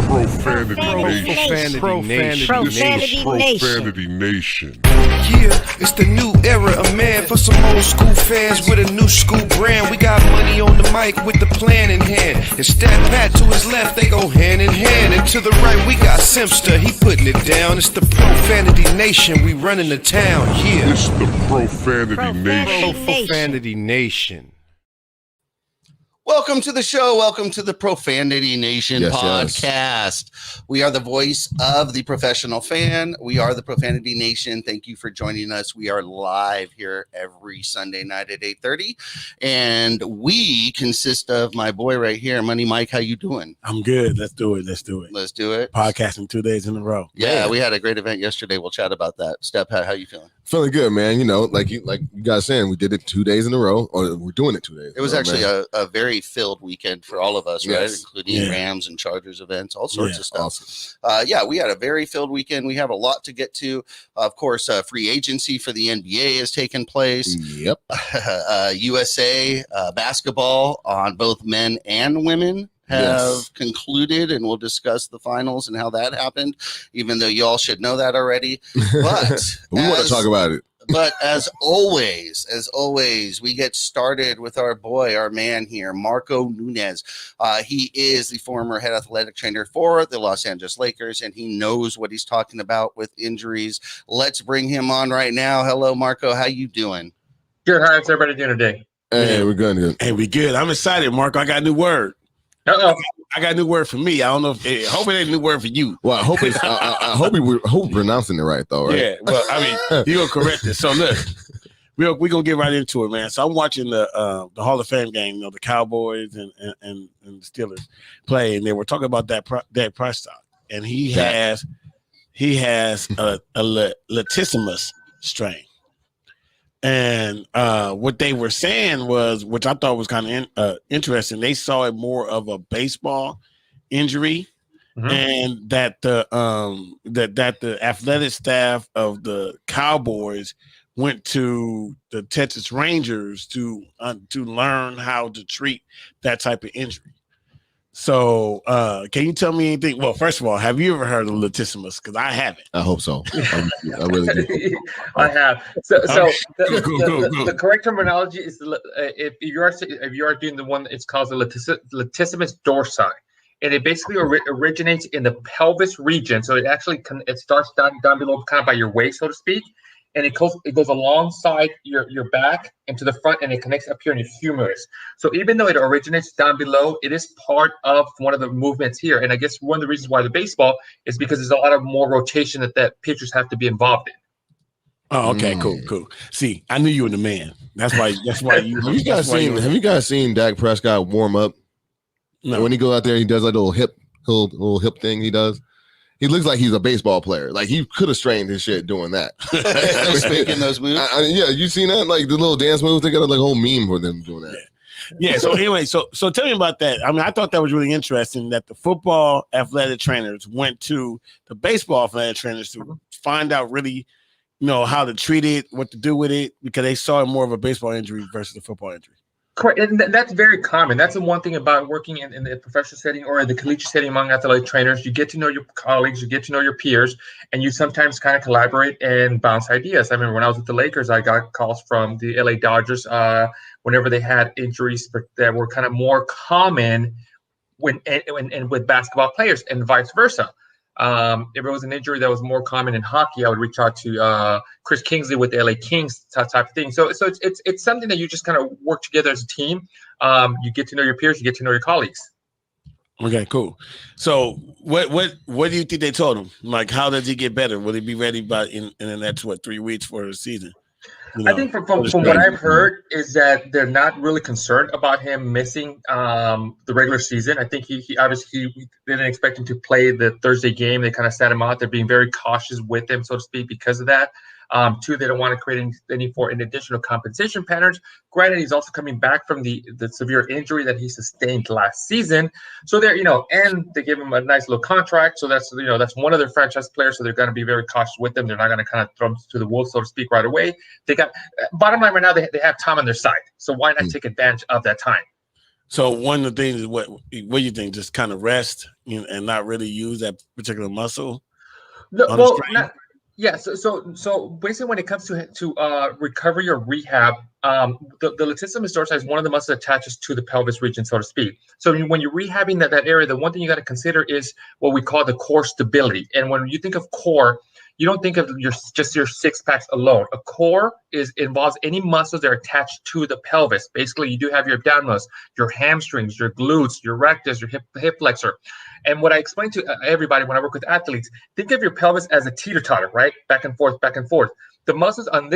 Profanity Nation. Yeah, it's the new era of man for some old school fans with a new school brand. We got money on the mic with the plan in hand. And Stat Pat to his left, they go hand in hand. And to the right, we got Simpster, he putting it down. It's the Profanity Nation, we running the town, yeah. It's the Profanity Nation. Profanity Nation. Welcome to the show. Welcome to the Profanity Nation podcast. Yes. We are the voice of the professional fan. We are the Profanity Nation. Thank you for joining us. We are live here every Sunday night at 8:30. And we consist of my boy right here, Money Mike. How you doing? I'm good. Let's do it. Let's do it. Podcasting 2 days in a row. Yeah, we had a great event yesterday. We'll chat about that. Step, how you feeling? Feeling good, man. You know, like you guys saying, we did it 2 days in a row, or we're doing it 2 days. It was actually a very filled weekend for all of us, right? Including Rams and Chargers events, all sorts of stuff. Awesome. We had a very filled weekend. We have a lot to get to. Of course, free agency for the NBA has taken place. Yep. USA basketball on both men and women have concluded, and we'll discuss the finals and how that happened, even though you all should know that already. But we want to talk about it. But as always, we get started with our boy, our man here, Marco Nunez. He is the former head athletic trainer for the Los Angeles Lakers, and he knows what he's talking about with injuries. Let's bring him on right now. Hello, Marco. How you doing? Good. How's everybody doing today? Hey, we're good. Hey, we good. I'm excited, Marco. I got a new word. I got a new word for me. I don't know if hope it ain't a new word for you. Well, I hope it's I hope we're pronouncing it right though, right? Yeah. Well, I mean, you're gonna correct it. So look, we're gonna get right into it, man. So I'm watching the Hall of Fame game, you know, the Cowboys and the Steelers play, and they were talking about that Prescott, and he has a latissimus strain. And what they were saying was, which I thought was kind of interesting, they saw it more of a baseball injury, and that the athletic staff of the Cowboys went to the Texas Rangers to learn how to treat that type of injury. So, can you tell me anything? Well, first of all, have you ever heard of latissimus? Because I haven't. I hope so. I really do. I have. So the correct terminology is if you are doing the one, it's called the latissimus dorsi, and it basically originates in the pelvis region. So it starts down below, kind of by your waist, so to speak. And it goes alongside your back and to the front, and it connects up here in your humerus. So even though it originates down below, it is part of one of the movements here. And I guess one of the reasons why the baseball is because there's a lot of more rotation that pitchers have to be involved in. Oh, okay, cool. See, I knew you were the man. That's why you. Have you guys seen Dak Prescott warm up? No. When he goes out there, he does like a little hip thing. He does. He looks like he's a baseball player. Like he could have strained his shit doing that. Making those moves. You seen that? Like the little dance moves. They got like a whole meme for them doing that. Yeah. So anyway, so tell me about that. I mean, I thought that was really interesting that the football athletic trainers went to the baseball athletic trainers to find out really, how to treat it, what to do with it, because they saw it more of a baseball injury versus a football injury. Correct, and that's very common. That's the one thing about working in the professional setting or the collegiate setting among athletic trainers. You get to know your colleagues, you get to know your peers, and you sometimes kind of collaborate and bounce ideas. I remember when I was with the Lakers, I got calls from the LA Dodgers whenever they had injuries that were kind of more common with basketball players, and vice versa. If it was an injury that was more common in hockey, I would reach out to Chris Kingsley with the LA Kings, type of thing. So it's something that you just kind of work together as a team. You get to know your peers, you get to know your colleagues. Okay, cool. So what do you think they told him? Like, how does he get better? Will he be ready in the next 3 weeks for the season? I think from what I've heard is that they're not really concerned about him missing the regular season. I think he obviously didn't expect him to play the Thursday game. They kind of sat him out. They're being very cautious with him, so to speak, because of that. Two, they don't want to create any additional compensation patterns. Granted, he's also coming back from the severe injury that he sustained last season. So they're, and they gave him a nice little contract. So that's one of their franchise players. So they're going to be very cautious with them. They're not going to kind of throw him to the wolves, so to speak, right away. They got bottom line right now. They have time on their side. So why not take advantage of that time? So one of the things is what do you think? Just kind of rest and not really use that particular muscle. No, well, yeah. So basically, when it comes to recovery or rehab, the latissimus dorsi is one of the muscles that attaches to the pelvis region, so to speak. So when you're rehabbing that area, the one thing you got to consider is what we call the core stability. And when you think of core, you don't think of just your six packs alone. A core involves any muscles that are attached to the pelvis. Basically, you do have your abdominals, your hamstrings, your glutes, your rectus, your hip flexor. And what I explain to everybody when I work with athletes, think of your pelvis as a teeter-totter, right? Back and forth, back and forth. The muscles on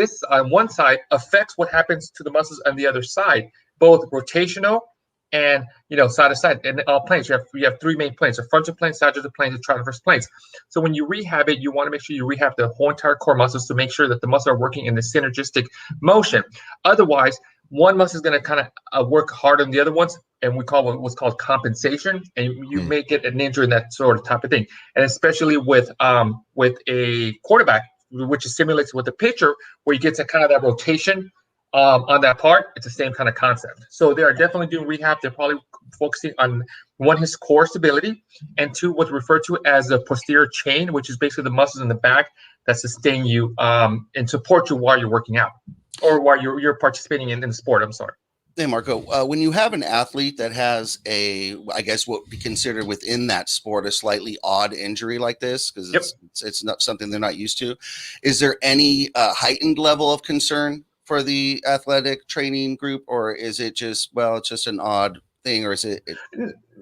one side affects what happens to the muscles on the other side, both rotational and side to side. And all planes, you have three main planes: the frontal plane, sagittal plane, and transverse planes. So when you rehab it, you want to make sure you rehab the whole entire core muscles to make sure that the muscles are working in the synergistic motion. Otherwise, one muscle is going to kind of work harder than the other ones, and we call what's called compensation, and you may get an injury in that sort of type of thing. And especially with a quarterback, which is simulates with a pitcher, where you get to kind of that rotation on that part, it's the same kind of concept. So they are definitely doing rehab. They're probably focusing on one, his core stability, and two, what's referred to as the posterior chain, which is basically the muscles in the back that sustain you and support you while you're working out or while you're participating in the sport. I'm sorry. Hey, Marco, when you have an athlete that has I guess what would be considered within that sport, a slightly odd injury like this, because it's not something they're not used to, is there any heightened level of concern for the athletic training group, or is it just, it's just an odd thing, or is it?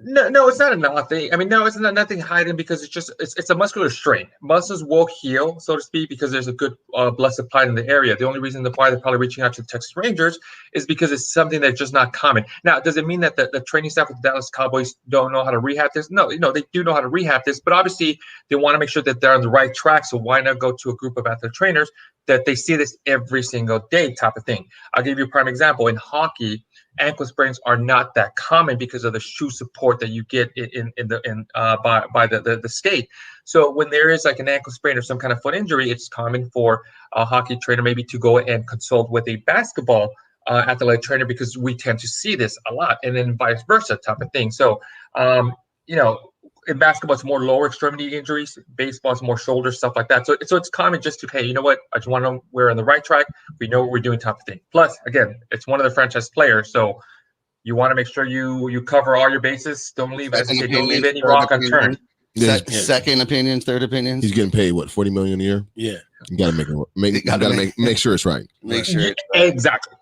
No, it's not an odd thing. I mean, no, it's not nothing hiding, because it's a muscular strain. Muscles will heal, so to speak, because there's a good blood supply in the area. The only reason why they're probably reaching out to the Texas Rangers is because it's something that's just not common. Now, does it mean that the training staff with the Dallas Cowboys don't know how to rehab this? No, they do know how to rehab this, but obviously they want to make sure that they're on the right track. So why not go to a group of athletic trainers that they see this every single day type of thing? I'll give you a prime example. In hockey, ankle sprains are not that common because of the shoe support that you get by the skate. So when there is like an ankle sprain or some kind of foot injury, it's common for a hockey trainer maybe to go and consult with a basketball athletic trainer, because we tend to see this a lot, and then vice versa type of thing. So in basketball, it's more lower extremity injuries. Baseball is more shoulder, stuff like that. So it's common just to, hey, you know what? I just want to know we're on the right track. We know what we're doing type of thing. Plus, again, it's one of the franchise players. So you want to make sure you cover all your bases. Don't leave any rock unturned. Second opinions, third opinions. He's getting paid, what, $40 million a year? Yeah. You got to make sure it's right. Make sure it's right. Exactly.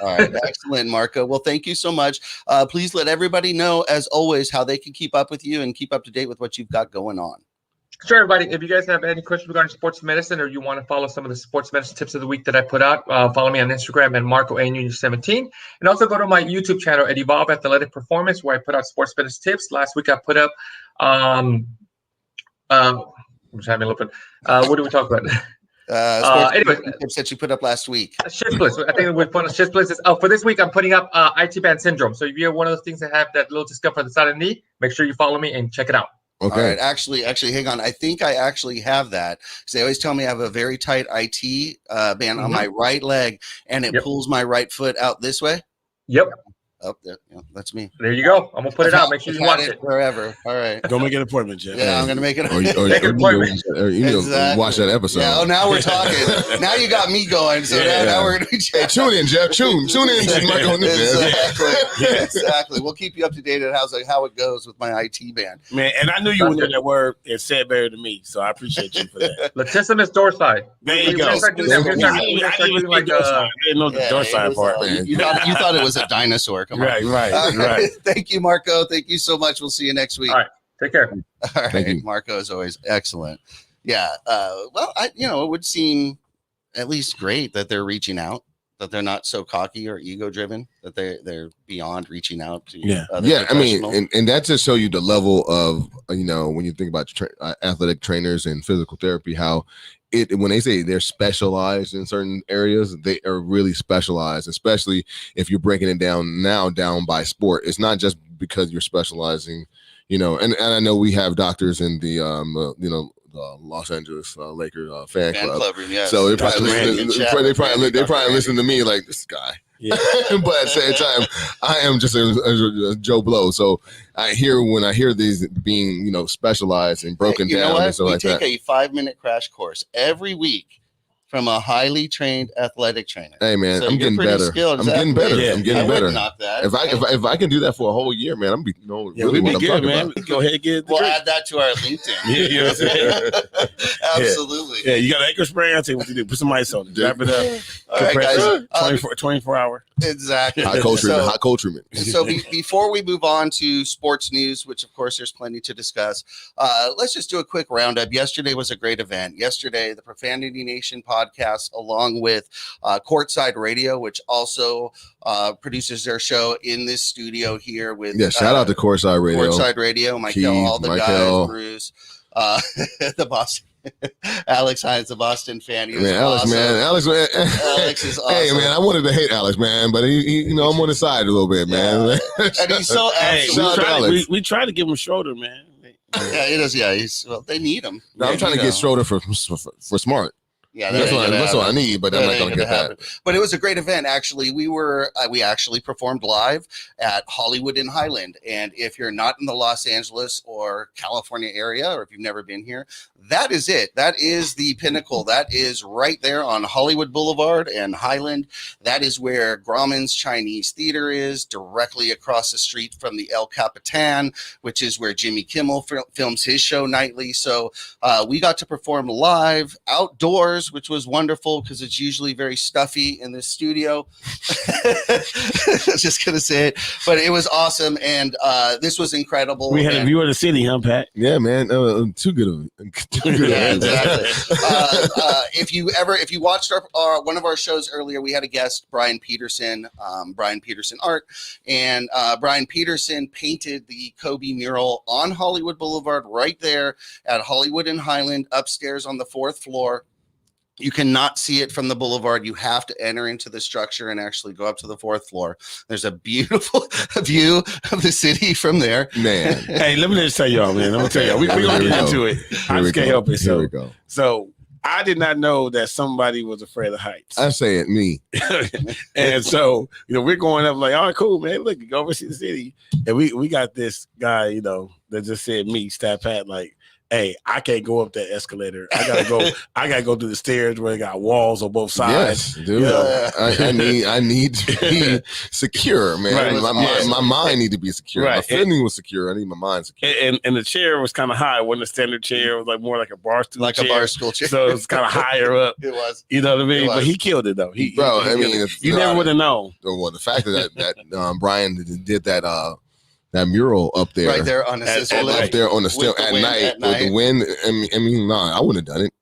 All right. Excellent, Marco. Well, thank you so much. Please let everybody know, as always, how they can keep up with you and keep up to date with what you've got going on. Sure, everybody. If you guys have any questions regarding sports medicine, or you want to follow some of the sports medicine tips of the week that I put out, follow me on Instagram at MarcoAnuno17. And also go to my YouTube channel at Evolve Athletic Performance, where I put out sports medicine tips. Last week I put up I'm just having a look at what did we talk about? Anyway, tips that you put up last week. Shift splits. I think we put on shift splits. For this week, I'm putting up IT band syndrome. So if you have one of those things that have that little discomfort on the side of the knee, make sure you follow me and check it out. Okay. All right. Actually, hang on. I think I actually have that, because they always tell me I have a very tight IT band on my right leg, and it pulls my right foot out this way. Yep. Oh, that's me. There you go. I'm gonna put it out. Make sure you watch it wherever. All right. Go make an appointment, Jeff. Yeah, I'm gonna make it. Make an appointment. Watch that episode. Yeah. Oh, now we're talking. Now you got me going. So now we're gonna be. Hey, tune in, Jeff. Tune in. Exactly. We'll keep you up to date on how it goes with my IT band. Man, and I knew you would know that word. It said better than me, so I appreciate you for that. Latissimus dorsi. There you go. I didn't know the dorsine part. You thought it was a dinosaur. Right. Thank you, Marco. Thank you so much. We'll see you next week. All right. Take care. All right. Thank you. Marco, as always, excellent. Yeah. It would seem at least great that they're reaching out, that they're not so cocky or ego driven, that they're beyond reaching out to. I mean, and that just show you the level of, when you think about athletic trainers and physical therapy, how when they say they're specialized in certain areas, they are really specialized, especially if you're breaking it down by sport. It's not just because you're specializing, and I know we have doctors in the, the Los Angeles Lakers fan club. Yes. So they probably listen to me like, this guy. Yeah. but at the same time, I am just a Joe Blow. So when I hear these being, specialized and broken You know down what? and stuff We like take that. a 5-minute crash course every week from a highly trained athletic trainer. Hey man, So I'm you're getting pretty better. skilled I'm getting better. Yeah. I'm getting I better. wouldn't knock that. If I can do that for a whole year, man, I'm be Yeah, really we what be I'm good, talking man. about. Go ahead and get the We'll drink. add that to our LinkedIn. Yeah, you know what I'm saying? Absolutely. Yeah, you got anchor spray. I'll tell you what to do. Put some ice on it. Wrap it up. All right, Compress guys. it. 24 hour. Exactly. Hot cold treatment. So before we move on to sports news, which of course there's plenty to discuss, let's just do a quick roundup. Yesterday was a great event. Yesterday, the Profanity Nation podcast, along with Courtside Radio, which also produces their show in this studio here with Shout out to Courtside Radio. Courtside Radio, Michael, Keith, all the Michael. guys, Bruce, the Boston. Alex Hines, a Boston fan. He was Alex, awesome. man. Alex Is awesome. Hey, man, I wanted to hate Alex, man, but he I'm on his side a little bit, man. And he's so Hey, absolutely. we tried to give him Schroeder, man. Yeah, it is. Yeah, they need him. No, I'm trying to get Schroeder for Smart. Yeah, That's what I need, but I'm not going to get that. But it was a great event. Actually, we actually performed live at Hollywood in Highland. And if you're not in the Los Angeles or California area, or if you've never been here, that is it. That is the pinnacle. That is right there on Hollywood Boulevard and Highland. That is where Grauman's Chinese Theater is, directly across the street from the El Capitan, which is where Jimmy Kimmel films his show nightly. So we got to perform live outdoors, which was wonderful because it's usually very stuffy in this studio. I was just going to say it, but it was awesome. And this was incredible. We had a view of the city, huh, Pat? Yeah, man. Too good of Yeah, exactly. If you watched one of our shows earlier, we had a guest, Brian Peterson Art, and Brian Peterson painted the Kobe mural on Hollywood Boulevard right there at Hollywood and Highland, upstairs on the 4th floor. You cannot see it from the boulevard. You have to enter into the structure and actually go up to the 4th floor. There's a beautiful view of the city from there. Man. Hey, let me just tell y'all, man. I'm going to tell y'all. We're going to get into it. I just can't help it. Here we go. So I did not know that somebody was afraid of heights. I say it, me. And so, we're going up like, all right, cool, man. Look, go over see the city. And we got this guy, that just said me, Stat Pat, like, hey, I can't go up that escalator. I gotta go through the stairs where they got walls on both sides. Yes, dude. I need to be secure, man. Right. My mind need to be secure. Right. My feeling was secure. I need my mind secure. And the chair was kind of high. It wasn't a standard chair. It was like more like a bar stool Like chair. a bar stool chair. So it's kind of higher up. It was. You know what I mean? It was. But he killed it though. You never would have known. Well, the fact that Brian did that mural up there, Right there on the sister up there on the still the at wind night at with the wind. I mean, I wouldn't have done it.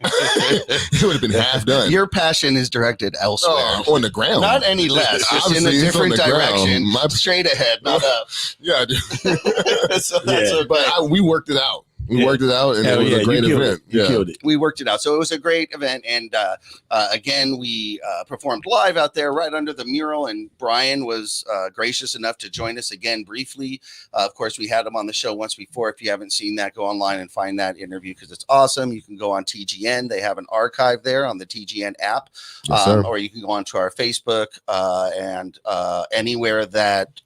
It would have been half done. Your passion is directed elsewhere. On the ground. Not any less, just in a Obviously, it's on different the ground. direction. Straight ahead, not up. Yeah, dude. So that's okay. But we worked it out. We worked it out, and it was a great event. You killed it. We worked it out. So it was a great event. And again, we performed live out there right under the mural. And Brian was gracious enough to join us again briefly. Of course, we had him on the show once before. If you haven't seen that, go online and find that interview because it's awesome. You can go on TGN. They have an archive there on the TGN app. Yes, or you can go onto our Facebook and anywhere that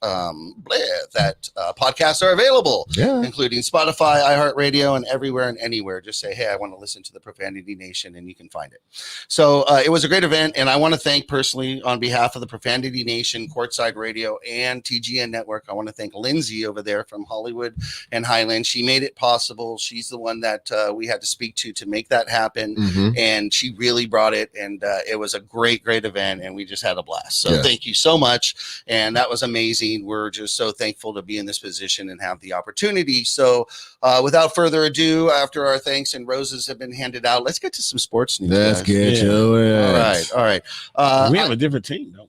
podcasts are available, including Spotify, iHeartRadio, and everywhere and anywhere. Just say, hey, I want to listen to the Profanity Nation, and you can find it. So it was a great event, and I want to thank personally on behalf of the Profanity Nation, Courtside Radio, and TGN Network. I want to thank Lindsay over there from Hollywood and Highland. She made it possible. She's the one that we had to speak to make that happen, and she really brought it, and it was a great event, and we just had a blast. So thank you so much, and that was amazing. We're just so thankful to be in this position and have the opportunity. So without further ado, after our thanks and roses have been handed out, let's get to some sports news. Let's get your ass. All right. We have a different team, though.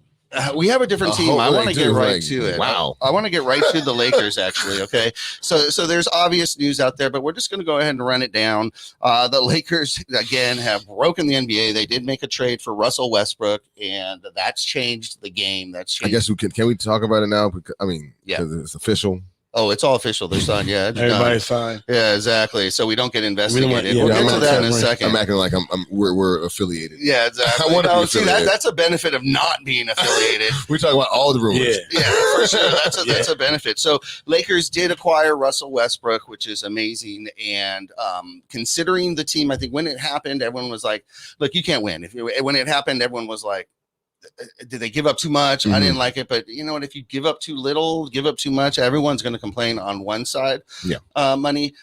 We have a different team. I want to get right to it. Wow. I want to get right to the Lakers, actually. Okay. So there's obvious news out there, but we're just going to go ahead and run it down. The Lakers, again, have broken the NBA. They did make a trade for Russell Westbrook, and that's changed the game. That's changed. I guess can we talk about it now? Because, I mean, Yeah. it's official. Oh, it's all official. They're signed. Yeah, it's done. Everybody's signed. Yeah, exactly. So we don't get investigated. yeah, We'll I'm get to not that in a saying- second. I'm acting like we're affiliated. Yeah, exactly. I wanna be See, affiliated. that's a benefit of not being affiliated. We talk about all the rumors. Yeah. Yeah, for sure. That's a benefit. So Lakers did acquire Russell Westbrook, which is amazing. And considering the team, I think when it happened, everyone was like, "Look, you can't win." When it happened, everyone was like, "Did they give up too much?" I didn't like it, but you know what? If you give up too little, give up too much, everyone's going to complain on one side. Yeah. Money.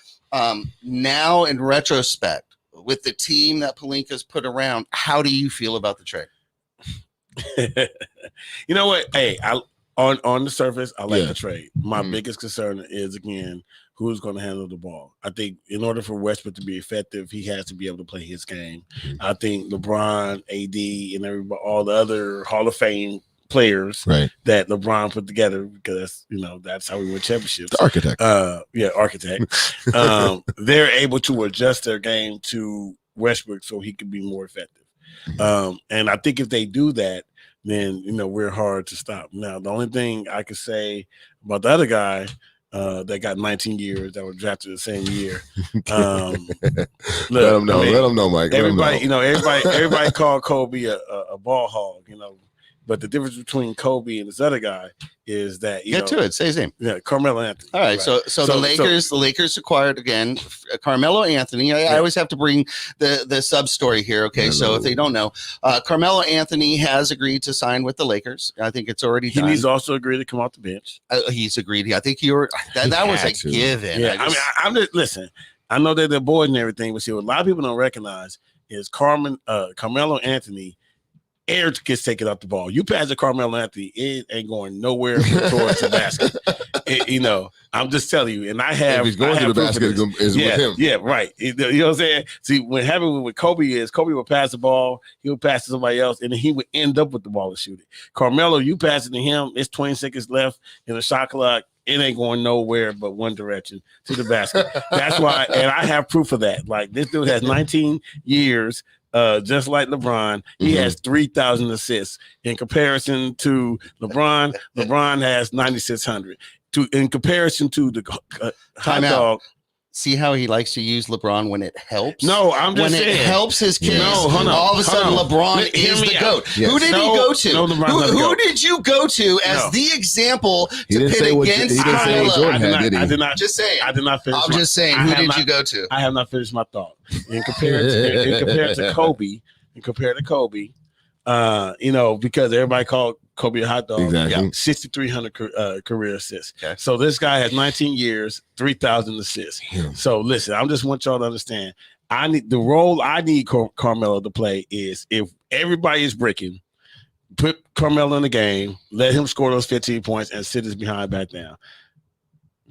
Now, in retrospect, with the team that Pelinka's put around, how do you feel about the trade? You know what? Hey, on the surface, I like Yeah. the trade. My Mhm. biggest concern is, again, who's going to handle the ball. I think in order for Westbrook to be effective, he has to be able to play his game. I think LeBron, AD, and everybody, all the other Hall of Fame players Right. that LeBron put together, because that's how we win championships. The architect. Architect. They're able to adjust their game to Westbrook so he can be more effective. And I think if they do that, then we're hard to stop. Now, the only thing I could say about the other guy that got 19 years that was drafted the same year. Let them know. Let them know, Mike. Let 'em know. Everybody called Kobe a ball hog, but the difference between Kobe and this other guy is that Get to it. Say his name. Yeah, Carmelo Anthony. All right, Right. so the Lakers acquired again Carmelo Anthony. I always have to bring the sub story here. Okay, so if they don't know, Carmelo Anthony has agreed to sign with the Lakers. I think it's already He done. needs to also agree to come off the bench. He's agreed. I think that was had a to. given. Yeah, I'm just listen. I know that they're boys and everything, but see, what a lot of people don't recognize is Carmelo Anthony. Air gets taken off the ball. You pass to Carmelo Anthony, it ain't going nowhere towards the basket. I'm just telling you. And I have. If he's going to the basket, is with him. Yeah, right. You know what I'm saying? See, what happened with Kobe is Kobe would pass the ball, he would pass to somebody else, and then he would end up with the ball to shoot it. Carmelo, you pass it to him, it's 20 seconds left in the shot clock. It ain't going nowhere but one direction, to the basket. That's why, and I have proof of that. Like, this dude has 19 years. Just like LeBron, he has 3,000 assists. In comparison to LeBron, LeBron has 9,600. In comparison to the hot dog. See how he likes to use LeBron when it helps? No, I'm just when saying. it helps his case. No, hold on, all of a sudden, hold on. LeBron Hear is me the out. GOAT. Yes. Who did he No, go to? no, LeBron's not the Who GOAT. did you go to as the example He to didn't pit say what- against he didn't say what Carmelo? Jordan had, did he? I did not. Just saying. I did not finish. I'm just saying. Who did you go to? I have not finished my thought. Compared to Kobe, because everybody called Kobe a hot dog. Exactly. 6,300 career assists. Okay. So this guy has 19 years, 3,000 assists. Yeah. So listen, I just want y'all to understand. I need the role I need Carmelo to play is if everybody is breaking, put Carmelo in the game, let him score those 15 points, and sit his behind back down.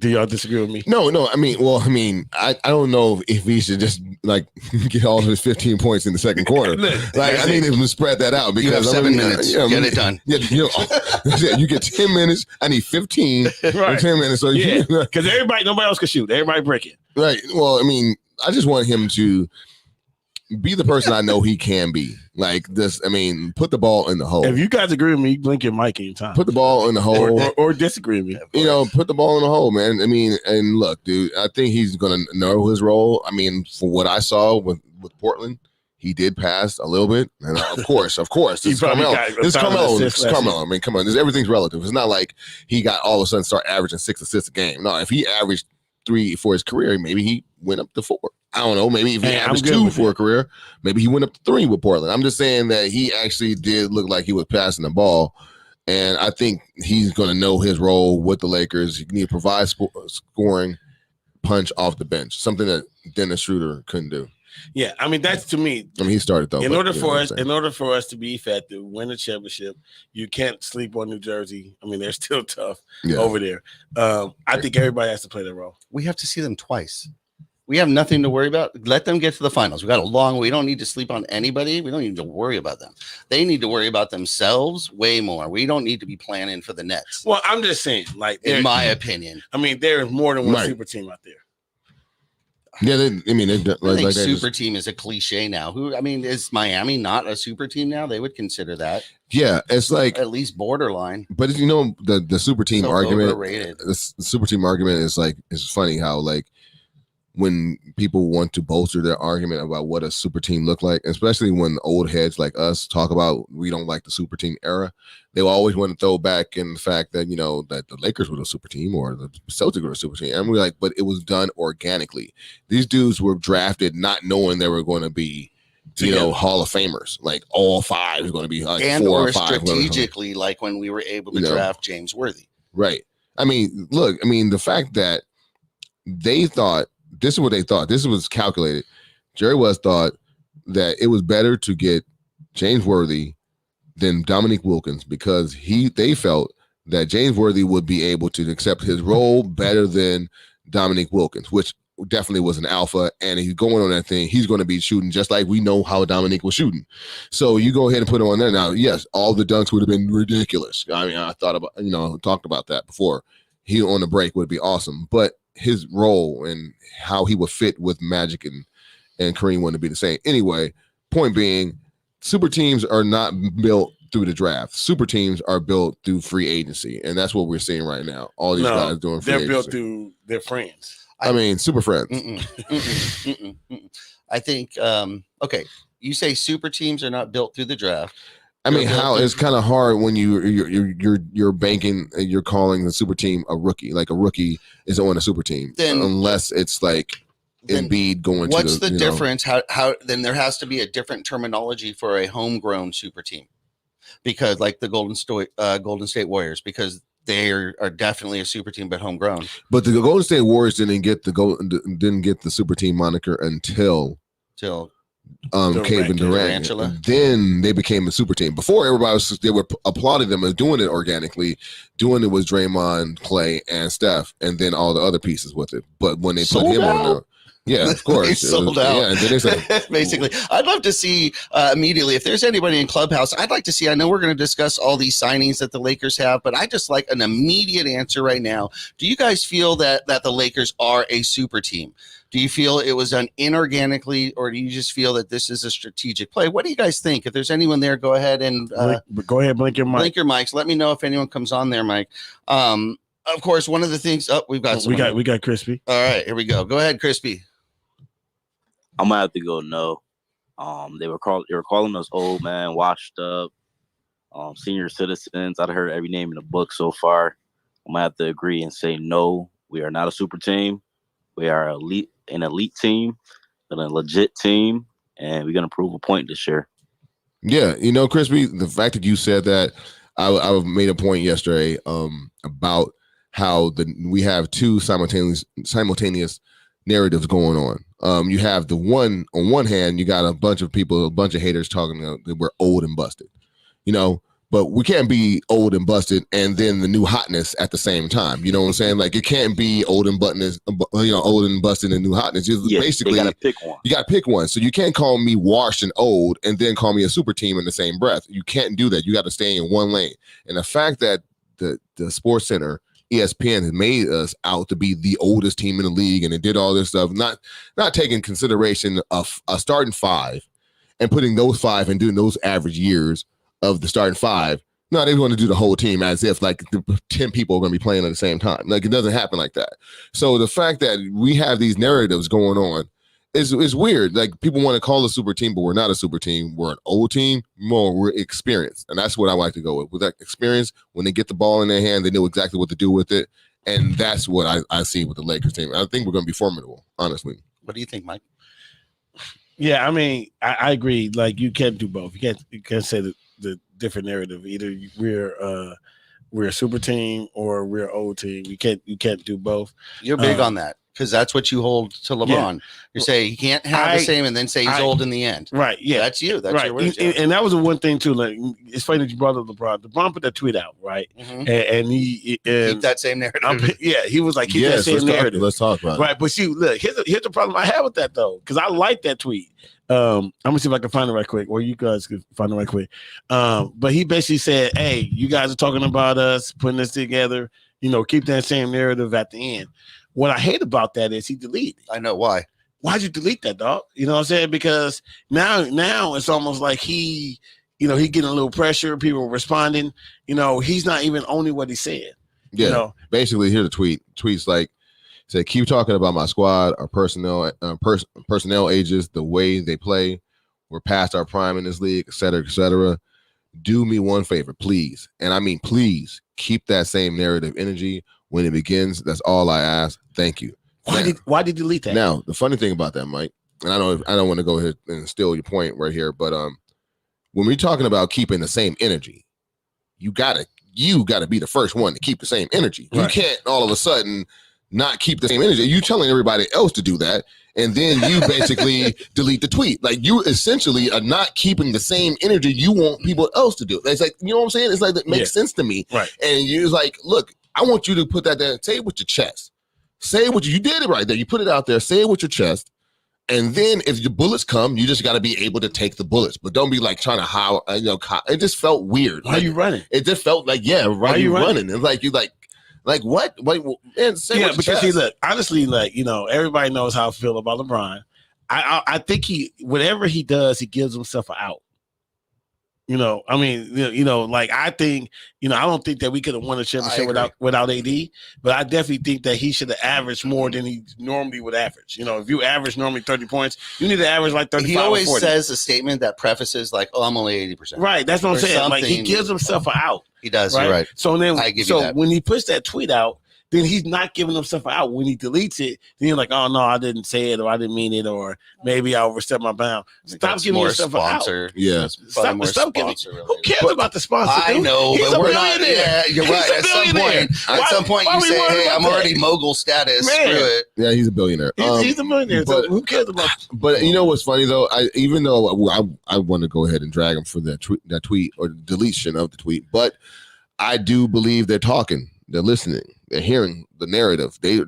Do y'all disagree with me? No. I don't know if he should just like get all of his 15 points in the second quarter. Like, I need him to spread that out because You have 7 minutes. Yeah, Get it done. Yeah, you get 10 minutes. I need 15 Right. 10 minutes. So Yeah, because nobody else can shoot. Everybody break it. right. Well, I just want him to be the person I know he can be. Like this, put the ball in the hole. If you guys agree with me, blink your mic anytime. Put the ball in the hole. or disagree with me. Put the ball in the hole, man. And look, dude, I think he's gonna know his role. For what I saw with Portland, he did pass a little bit, and of course, He it's probably Carmelo. got It's 1,000 Carmelo. assists It's last Carmelo. Come on, everything's relative. It's not like he got all of a sudden start averaging 6 assists a game. No, if he averaged 3 for his career, maybe he went up to 4. I don't know. Maybe if he averaged 2 for a career, maybe he went up to 3 with Portland. I'm just saying that he actually did look like he was passing the ball. And I think he's going to know his role with the Lakers. He need to provide scoring punch off the bench, something that Dennis Schroeder couldn't do. Yeah, that's to me. He started though. In order for us to be effective, win a championship, you can't sleep on New Jersey. They're still tough over there. I think everybody has to play their role. We have to see them twice. We have nothing to worry about. Let them get to the finals. We don't need to sleep on anybody. We don't need to worry about them. They need to worry about themselves way more. We don't need to be planning for the Nets. Well, I'm just saying, In my opinion. There is more than one Right. super team out there. Yeah, they I think like super team is a cliche now. Is Miami not a super team now? They would consider that. Yeah, it's like at least borderline. But the super team So argument, overrated. the super team argument is funny how like when people want to bolster their argument about what a super team looked like, especially when old heads like us talk about we don't like the super team era, they will always want to throw back in the fact that that the Lakers were a super team or the Celtics were a super team, and we're like, but it was done organically. These dudes were drafted not knowing they were going to be Hall of Famers, like all five is going to be like and 4 or or 5 strategically, like when we were able to draft James Worthy. Right. The fact that they thought this is what they thought. This was calculated. Jerry West thought that it was better to get James Worthy than Dominique Wilkins because they felt that James Worthy would be able to accept his role better than Dominique Wilkins, which definitely was an alpha, and he's going on that thing. He's going to be shooting just like we know how Dominique was shooting. So you go ahead and put him on there. Now, yes, all the dunks would have been ridiculous. I thought about, talked about that before. He on the break would be awesome, but his role and how he would fit with Magic and Kareem wouldn't be the same. Anyway, point being, super teams are not built through the draft. Super teams are built through free agency, and that's what we're seeing right now. All these guys doing free agency. They're built through their friends. Super friends. I think okay, you say super teams are not built through the draft. How it's kind of hard when you're banking, you're calling the super team a rookie. Like a rookie is on a super team, unless it's like Embiid going. What's the difference? How then there has to be a different terminology for a homegrown super team, because like the Golden State Warriors, because they are definitely a super team, but homegrown. But the Golden State Warriors didn't get the super team moniker until Kevin Durant. Then they became a super team. Before they were applauding them as doing it organically. Doing it was Draymond, Clay, and Steph, and then all the other pieces with it. But when they put him on there. Yeah, of course. They sold out. Yeah, and then they said, basically. I'd love to see immediately, if there's anybody in Clubhouse, I'd like to see, I know we're going to discuss all these signings that the Lakers have, but I just like an immediate answer right now. Do you guys feel that the Lakers are a super team? Do you feel it was done inorganically, or do you just feel that this is a strategic play? What do you guys think? If there's anyone there, go ahead and go ahead, blink your mic. Blink your mics. Let me know if anyone comes on there, Mike. Of course, one of the things. Oh, we got Crispy. All right, here we go. Go ahead, Crispy. I'm gonna have to go no. They were calling us old man, washed up, senior citizens. I've heard every name in the book so far. I'm gonna have to agree and say no. We are not a super team. We are an elite team, and a legit team, and we're gonna prove a point this year. Yeah, Crispy, the fact that you said that, I made a point yesterday about how we have two simultaneous narratives going on. You have the one on one hand, you got a bunch of people, a bunch of haters talking that we're old and busted, but we can't be old and busted and then the new hotness at the same time. You know what I'm saying? Like it can't be old and busted, old and busted and new hotness. Basically, you gotta pick one. You gotta pick one. So you can't call me washed and old and then call me a super team in the same breath. You can't do that. You got to stay in one lane. And the fact that the Sports Center, ESPN, has made us out to be the oldest team in the league, and it did all this stuff, not taking consideration of a starting five and putting those five and doing those average years of the starting five. No, they want to do the whole team as if like the 10 people are going to be playing at the same time. Like it doesn't happen like that. So the fact that we have these narratives going on is weird. Like people want to call us a super team, but we're not a super team. We're an old team. We're experienced, and that's what I like to go with. With that experience, when they get the ball in their hand, they know exactly what to do with it, and that's what I see with the Lakers team. I think we're going to be formidable, honestly. What do you think, Mike? Yeah, I agree. Like you can't do both. You can't say the different narrative. Either we're a super team or we're an old team. You can't do both. You're big on that because that's what you hold to LeBron. Yeah. You say he can't have the same and then say he's old in the end. Right. Yeah. That's you. That's right. Your words. And that was the one thing too. Like it's funny that you brought up LeBron. LeBron put that tweet out, right? Mm-hmm. And he keep that same narrative. He was like, keep that same narrative. Let's talk about it. Right. But see, look, here's the problem I have with that though, because I like that tweet. I'm gonna see if I can find it right quick, or you guys can find it right quick. But he basically said, hey, you guys are talking about us putting this together, keep that same narrative at the end. What I hate about that is he deleted. I know why. why'd you delete that, dog? You know what I'm saying? Because now it's almost like he getting a little pressure. People responding. He's not even owning what he said. Yeah. Basically, here's the tweet. Tweets like, say, keep talking about my squad, our personnel ages, the way they play. We're past our prime in this league, et cetera, et cetera. Do me one favor, please. And I mean, please keep that same narrative energy when it begins. That's all I ask. Thank you. Why did you delete that? Now, the funny thing about that, Mike, and I don't want to go ahead and steal your point right here, but when we're talking about keeping the same energy, you gotta be the first one to keep the same energy. Right. You can't all of a sudden not keep the same energy. You telling everybody else to do that, and then you basically delete the tweet. Like, you essentially are not keeping the same energy you want people else to do. It's like, you know what I'm saying? It's like, that makes sense to me. Right. And you're like, look, I want you to put that there. Say it with your chest. Say what you did it right there. You put it out there. Say it with your chest. And then if the bullets come, you just got to be able to take the bullets. But don't be like trying to how it just felt weird. Why are you running? It just felt like, yeah, why are you running? It's like, you like what? Man, say yeah, what because he look, honestly, like, everybody knows how I feel about LeBron. I think whatever he does, he gives himself an out. Like, I think, I don't think that we could have won a championship without AD, but I definitely think that he should have averaged more than he normally would average. If you average normally 30 points, you need to average like 35 He always or 40. says a statement that prefaces like, "Oh, I'm only 80%." Right, that's what I'm saying. Like, he gives himself an out. He does, right? You're right. So then, I give you that. When he puts that tweet out, then he's not giving himself out. When he deletes it, then you're like, oh, no, I didn't say it, or I didn't mean it, or maybe I overstepped my bound. Stop giving yourself an out. Yeah. Stop giving. Who cares about the sponsor? I know, he's but a we're not. Yeah, you're right. At some point, you say, hey, I'm already mogul status. Man. Screw it. Yeah, he's a billionaire. He's a millionaire. So who cares about? But you know what's funny though? Even though I want to go ahead and drag him for that tweet or the deletion of the tweet, but I do believe they're talking, they're listening, they're hearing the narrative. They're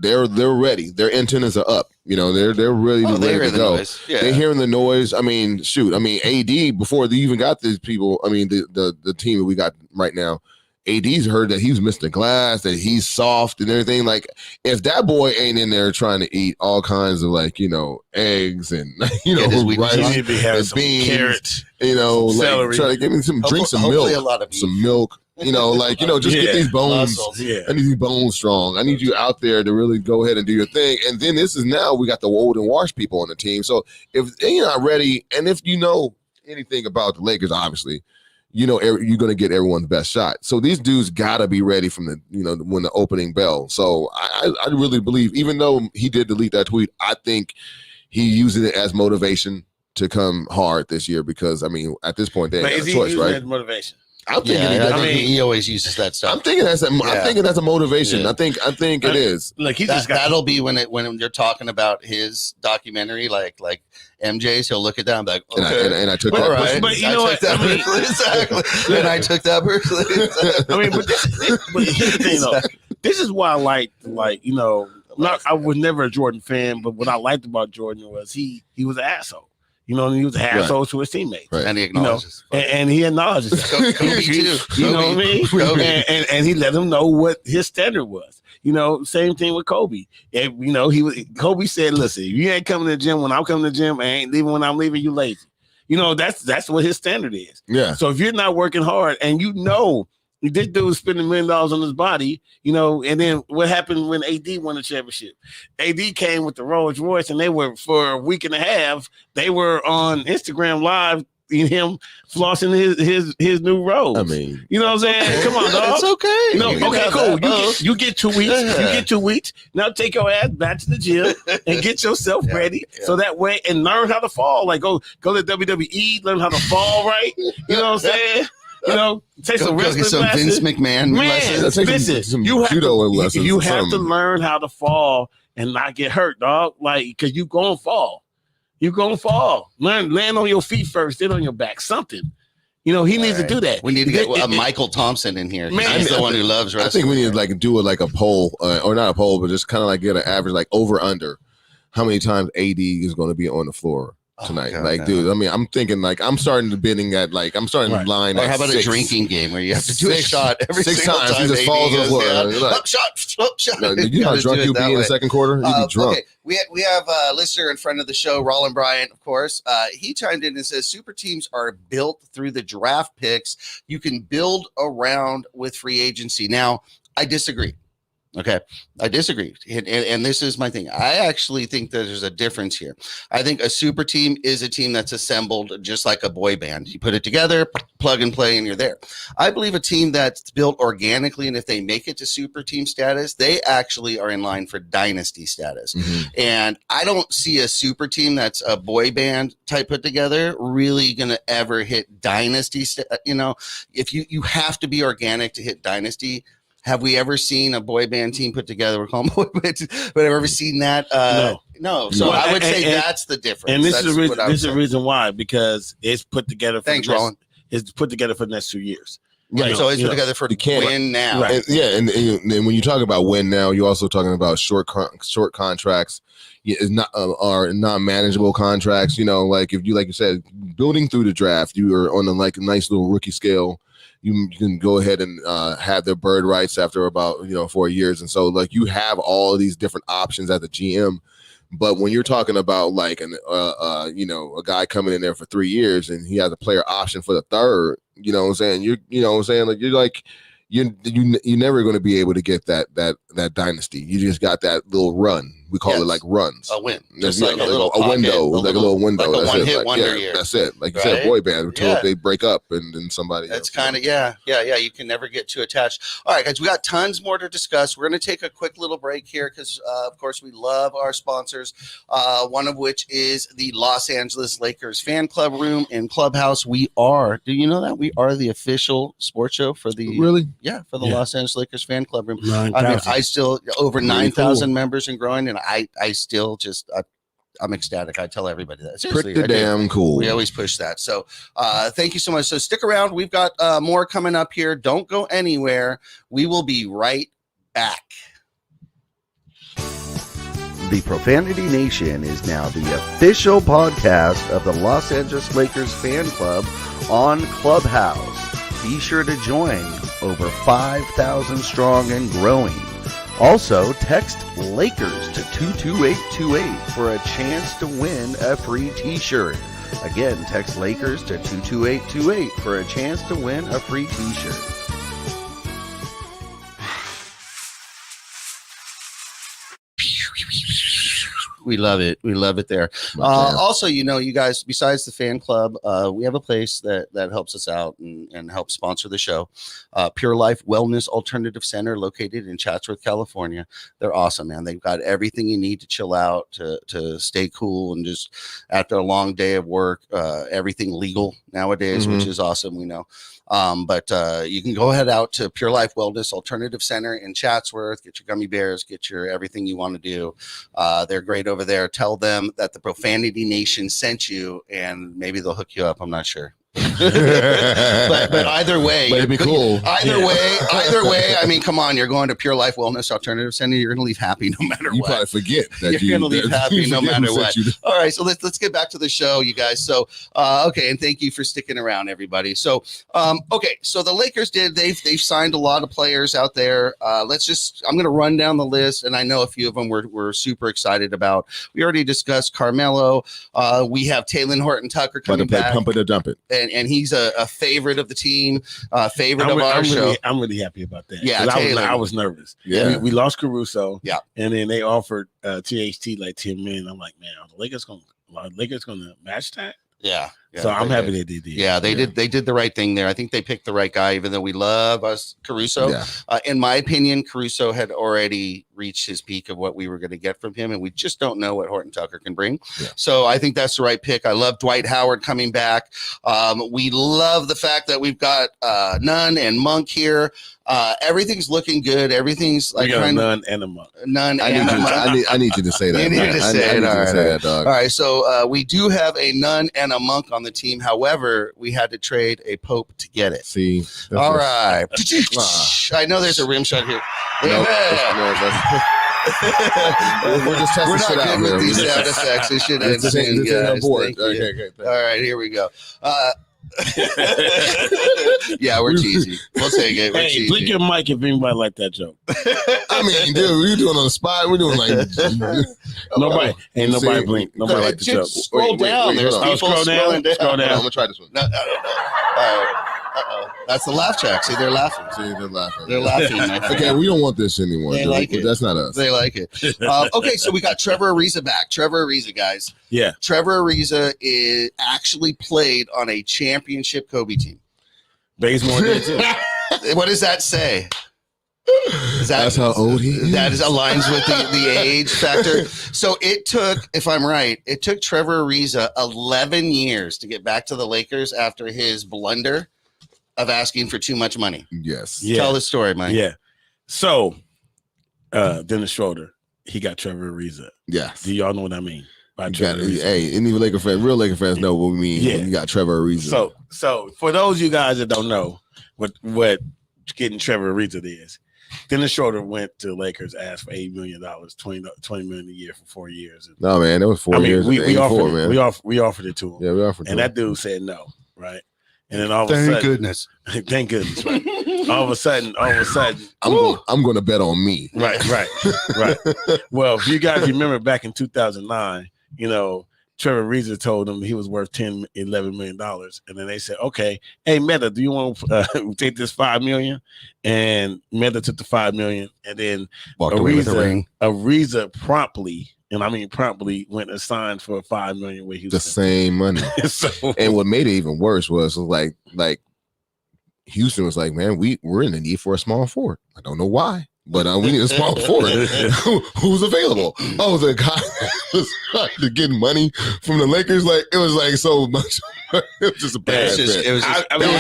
ready. Their antennas are up. They're really ready to go. Yeah. They're hearing the noise. I mean, shoot. I mean, AD, before they even got these people, I mean, the team that we got right now, AD's heard that he's Mr. Glass, that he's soft and everything. Like, if that boy ain't in there trying to eat all kinds of eggs and rice and beans, carrots, like try to give me drink some milk, some milk. Just get these bones. I need these bones strong. I need you out there to really go ahead and do your thing. And then we got the old and washed people on the team. So if you're not ready, and if you know anything about the Lakers, obviously, you're going to get everyone's best shot. So these dudes got to be ready from when the opening bell. So I really believe, even though he did delete that tweet, I think he used it as motivation to come hard this year because, I mean, at this point, they ain't got a choice, right? As motivation. I'm thinking he always uses that stuff. I'm thinking that's a motivation. Yeah. I think it is. Like that'll be when you're talking about his documentary, like MJ's. He'll look at that and be like, okay. And I took that. Right. But you know what? Exactly. And I took that personally. I mean, but here's the thing, though. This is why I was never a Jordan fan, but what I liked about Jordan was he was an asshole. He was an asshole to his teammates. Right. And he acknowledges. And he acknowledges. Kobe too. You know what I mean? Kobe. And he let him know what his standard was. Same thing with Kobe. And, Kobe said, listen, if you ain't coming to the gym when I'm coming to the gym, I ain't leaving when I'm leaving, you lazy. That's what his standard is. Yeah. So if you're not working hard and this dude was spending $1 million on his body, and then what happened when AD won the championship? AD came with the Rolls Royce, and they were, for a week and a half, they were on Instagram Live, him flossing his new Rolls. I mean, you know what I'm saying? Come on, dog. It's okay. Okay, cool. You get 2 weeks. You get 2 weeks. Now take your ass back to the gym and get yourself ready, so that way, and learn how to fall. Like go to WWE, learn how to fall right. You know what I'm saying? Take some wrestling classes. Vince McMahon lessons. Listen, you have to learn how to fall and not get hurt, dog. Like, because you're going to fall. You're going to fall. Land on your feet first, then on your back. Something. He needs to do that. We need to get Michael Thompson in here. Man, he's the one who loves wrestling. I think we need to do it like a poll, or not a poll, but just kind of like get an average, like over under, how many times AD is going to be on the floor tonight. God, like, no. dude, I mean, I'm thinking like I'm starting to bidding at like I'm starting Right. to line. Or at how about 6. a drinking game where you have to do a Six- shot every 6 single times. He time? just AD falls on the goes floor. down. You're like- Up shot. No, you know gotta how do drunk it you'll that be in the way. second quarter? You'll be drunk. Okay, we have a listener in front of the show, Roland Bryant, of course. He chimed in and says super teams are built through the draft picks. You can build around with free agency. Now, I disagree. Okay, I disagree, and this is my thing. I actually think that there's a difference here. I think a super team is a team that's assembled just like a boy band. You put it together, plug and play, and you're there. I believe a team that's built organically, and if they make it to super team status, they actually are in line for dynasty status. Mhm. And I don't see a super team that's a boy band type put together really going to ever hit dynasty. If you have to be organic to hit dynasty. Have we ever seen a boy band team put together? We're calling boy bands. But have you ever seen that? No. So No. I would say And- that's the difference. And this That's is the reason. what I would This is the say. reason why, because it's put together. For Thanks, the next, Roland. It's put together for the next 2 years. Yeah, so it's You put know, together for you can't- win now. Right. And, yeah, and when you talk about win now, you're also talking about short contracts. It's not are not manageable contracts. Like if you like you said, building through the draft, you are on a like a nice little rookie scale. You can go ahead and have their bird rights after about 4 years, and so like you have all of these different options at the GM. But when you're talking about like a guy coming in there for 3 years and he has a player option for the third, you know what I'm saying? You're never going to be able to get that dynasty. You just got that little run. We call Yes. it like runs. A win. That's Just like a little a window, pocket, like a little window. like a That's one-hit it. wonder year. That's it. Like you Right? said, boy band until Yeah. they break up and then somebody. That's else, kind of yeah. You can never get too attached. All right, guys, we got tons more to discuss. We're going to take a quick little break here because, of course, we love our sponsors. One of which is the Los Angeles Lakers fan club room and clubhouse. We are. Do you know that we are the official sports show for the Really? for the Yeah. Los Angeles Lakers fan club room? 9,000. I still over Really 9,000 members and growing, and I still just I'm ecstatic. I tell everybody that. Seriously, Pretty I do. damn cool. We always push that. So thank you so much. So stick around. We've got more coming up here. Don't go anywhere. We will be right back. The Profanity Nation is now the official podcast of the Los Angeles Lakers fan club on Clubhouse. Be sure to join. Over 5,000 strong and growing. Also, text Lakers to 22828 for a chance to win a free t-shirt. Again, text Lakers to 22828 for a chance to win a free t-shirt. We love it. We love it there. Also, you guys, besides the fan club, we have a place that helps us out and helps sponsor the show. Pure Life Wellness Alternative Center, located in Chatsworth, California. They're awesome, man. They've got everything you need to chill out, to stay cool, and just after a long day of work, everything legal nowadays, which is awesome. We know. But you can go ahead out to Pure Life Wellness Alternative Center in Chatsworth, get your gummy bears, get your everything you want to do. They're great over there. Tell them that the Profanity Nation sent you, and maybe they'll hook you up. I'm not sure. but either way, But it'd be cool. Either way, I mean, come on, you're going to Pure Life Wellness Alternative Center. You're going to leave happy no matter You what. probably forget that You're gonna leave happy you no forget who matter sent what. you the- All right, so let's get back to the show, you guys. So okay, and thank you for sticking around, everybody. So okay, so the Lakers they've signed a lot of players out there. I'm gonna run down the list, and I know a few of them we're super excited about. We already discussed Carmelo. We have Talen Horton Tucker About to coming play back, pump it or dump it. and he's a favorite of the team, favorite of our I'm show. I'm really happy about that. Yeah, 'Cause Taylor. I was nervous. Yeah. We lost Caruso. Yeah. And then they offered THT like 10 million. I'm like, man, are the Lakers gonna match that? Yeah. So I'm they happy did. they did. Yeah, they did. They did the right thing there. I think they picked the right guy, even though we love us Caruso. Yeah. In my opinion, Caruso had already reached his peak of what we were going to get from him, and we just don't know what Horton Tucker can bring. Yeah. So I think that's the right pick. I love Dwight Howard coming back. We love the fact that we've got Nunn and Monk here. Everything's looking good. Everything's We like got a kind of none and a month. Nunn I and need, a you, Monk. I need you to say that. You need man. to I say need it. you All to right, say all that, dog. All right, so we do have a Nunn and a Monk on the team. However, we had to trade a Pope to get it. See. That's All what- right. I know there's a rim shot here. No, Yeah. no, We're just testing We're not shit out good with here. these sound effects. It should end This ain't soon, on guys. board. Thank you. Okay. All right, here we go. Yeah, we're cheesy. We'll take it. We're Hey, cheesy. blink your mic if anybody like that joke. I mean, dude, we're doing on the spot. We're doing like Nobody, ain't nobody See, blink. Nobody like the joke. Just scroll down. There's hold on. people Scroll down. scrolling down. Scroll down. I'm gonna try this one. No. Uh-oh. That's the laugh track. See, they're laughing. See, they're laughing. They're laughing. my friend. Okay, we don't want this anymore. They dude. like it. That's not us. They like it. Okay, so we got Trevor Ariza back. Trevor Ariza, guys. Yeah. Trevor Ariza is actually played on a championship Kobe team. Bazemore did too. What does that say? That's how old he is. That is aligns with the age factor. So it took, if I'm right, it took Trevor Ariza 11 years to get back to the Lakers after his blunder of asking for too much money. Yes. Yeah. Tell the story, Mike. Yeah. So, Dennis Schroeder, he got Trevor Ariza. Yes. Do y'all know what I mean by You Trevor got, Ariza? hey, any Laker fan, real Laker fans know what we mean Yeah. when you got Trevor Ariza. So for those of you guys that don't know what getting Trevor Ariza is, Dennis Schroeder went to the Lakers, asked for $8 million, $20 million a year for 4 years. no, man, that was 4 years. we 84, offered man. we offered it to him, Yeah, we offered. and to that dude said no, right? And then all of a Thank sudden, goodness. thank goodness, right? all of a sudden, I'm going to bet on me. right. Well, if you guys remember back in 2009, Trevor Ariza told him he was worth $11 million. And then they said, okay, hey, Meta, do you want to take this $5 million? And Meta took the $5 million. And then Walked away with a ring. Ariza promptly went and signed for $5 million with Houston. The same money. So, And what made it even worse was like Houston was like, man, we're in the need for a small forward. I don't know why, but we need a small forward. Who's available? Oh, the guy was getting money from the Lakers. Like it was like so much. It was just a bad. It was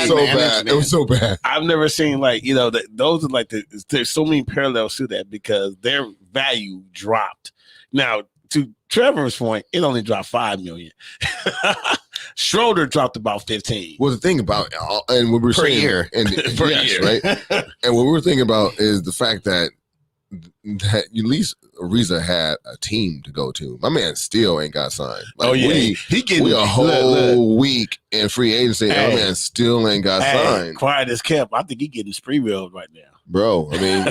so bad. It was so bad. I've never seen those are there's so many parallels to that because their value dropped. Now, to Trevor's point, it only dropped $5 million. Schroeder dropped about 15. Well, the thing about and what we're Per saying year. and Per yes, year. right? And what we're thinking about is the fact that at least Ariza had a team to go to. My man still ain't got signed. Like, he getting we a whole week in free agency. Hey. My man still ain't got signed, Quiet as kept. I think he getting spree wheeled right now. bro. I mean,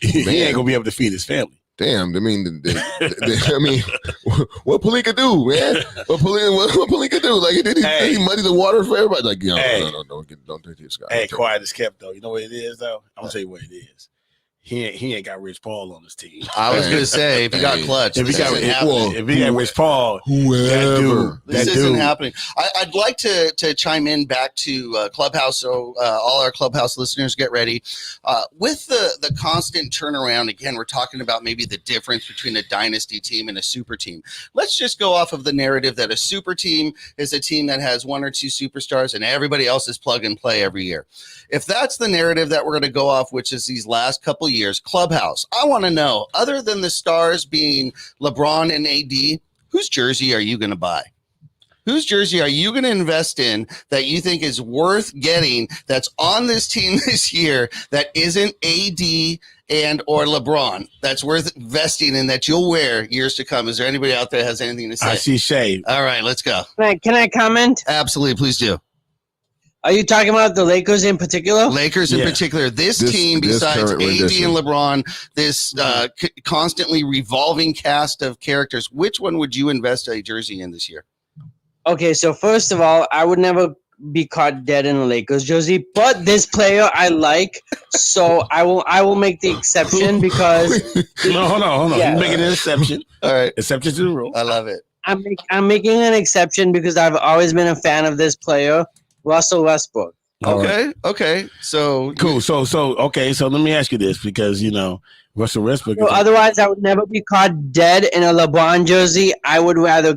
He man. ain't gonna be able to feed his family. Damn, I mean, I mean, what Pelinka do, man? What Pelinka do? Like, did he muddy the water for everybody? Like, no, don't take this guy. Hey, quiet as kept though. You know what it is though? I'm gonna tell you what it is. He ain't got Rich Paul on his team. I was going to say, if you got clutch, If he got Rich Paul, Whoever. This isn't happening. I'd like to chime in back to Clubhouse, so all our Clubhouse listeners get ready. With the constant turnaround, again, we're talking about maybe the difference between a dynasty team and a super team. Let's just go off of the narrative that a super team is a team that has one or two superstars and everybody else is plug and play every year. If that's the narrative that we're going to go off, which is these last couple years, Clubhouse, I want to know, other than the stars being LeBron and AD, whose jersey are you going to buy? Whose jersey are you going to invest in that you think is worth getting that's on this team this year that isn't AD and or LeBron that's worth investing in that you'll wear years to come? Is there anybody out there that has anything to say? I see Shay. All right, let's go. Can I comment? Absolutely, please do. Are you talking about the Lakers in particular? Lakers in particular. This team, besides AD rendition. and LeBron, this constantly revolving cast of characters, which one would you invest a jersey in this year? Okay, so first of all, I would never be caught dead in a Lakers jersey, but this player I like, so I will make the exception because No, hold on. Yeah. You're making an exception. All right. Exception to the rule. I love it. I'm making an exception because I've always been a fan of this player, Russell Westbrook. Okay. So Cool. So let me ask you this because Russell Westbrook. So otherwise, I would never be caught dead in a LeBron jersey. I would rather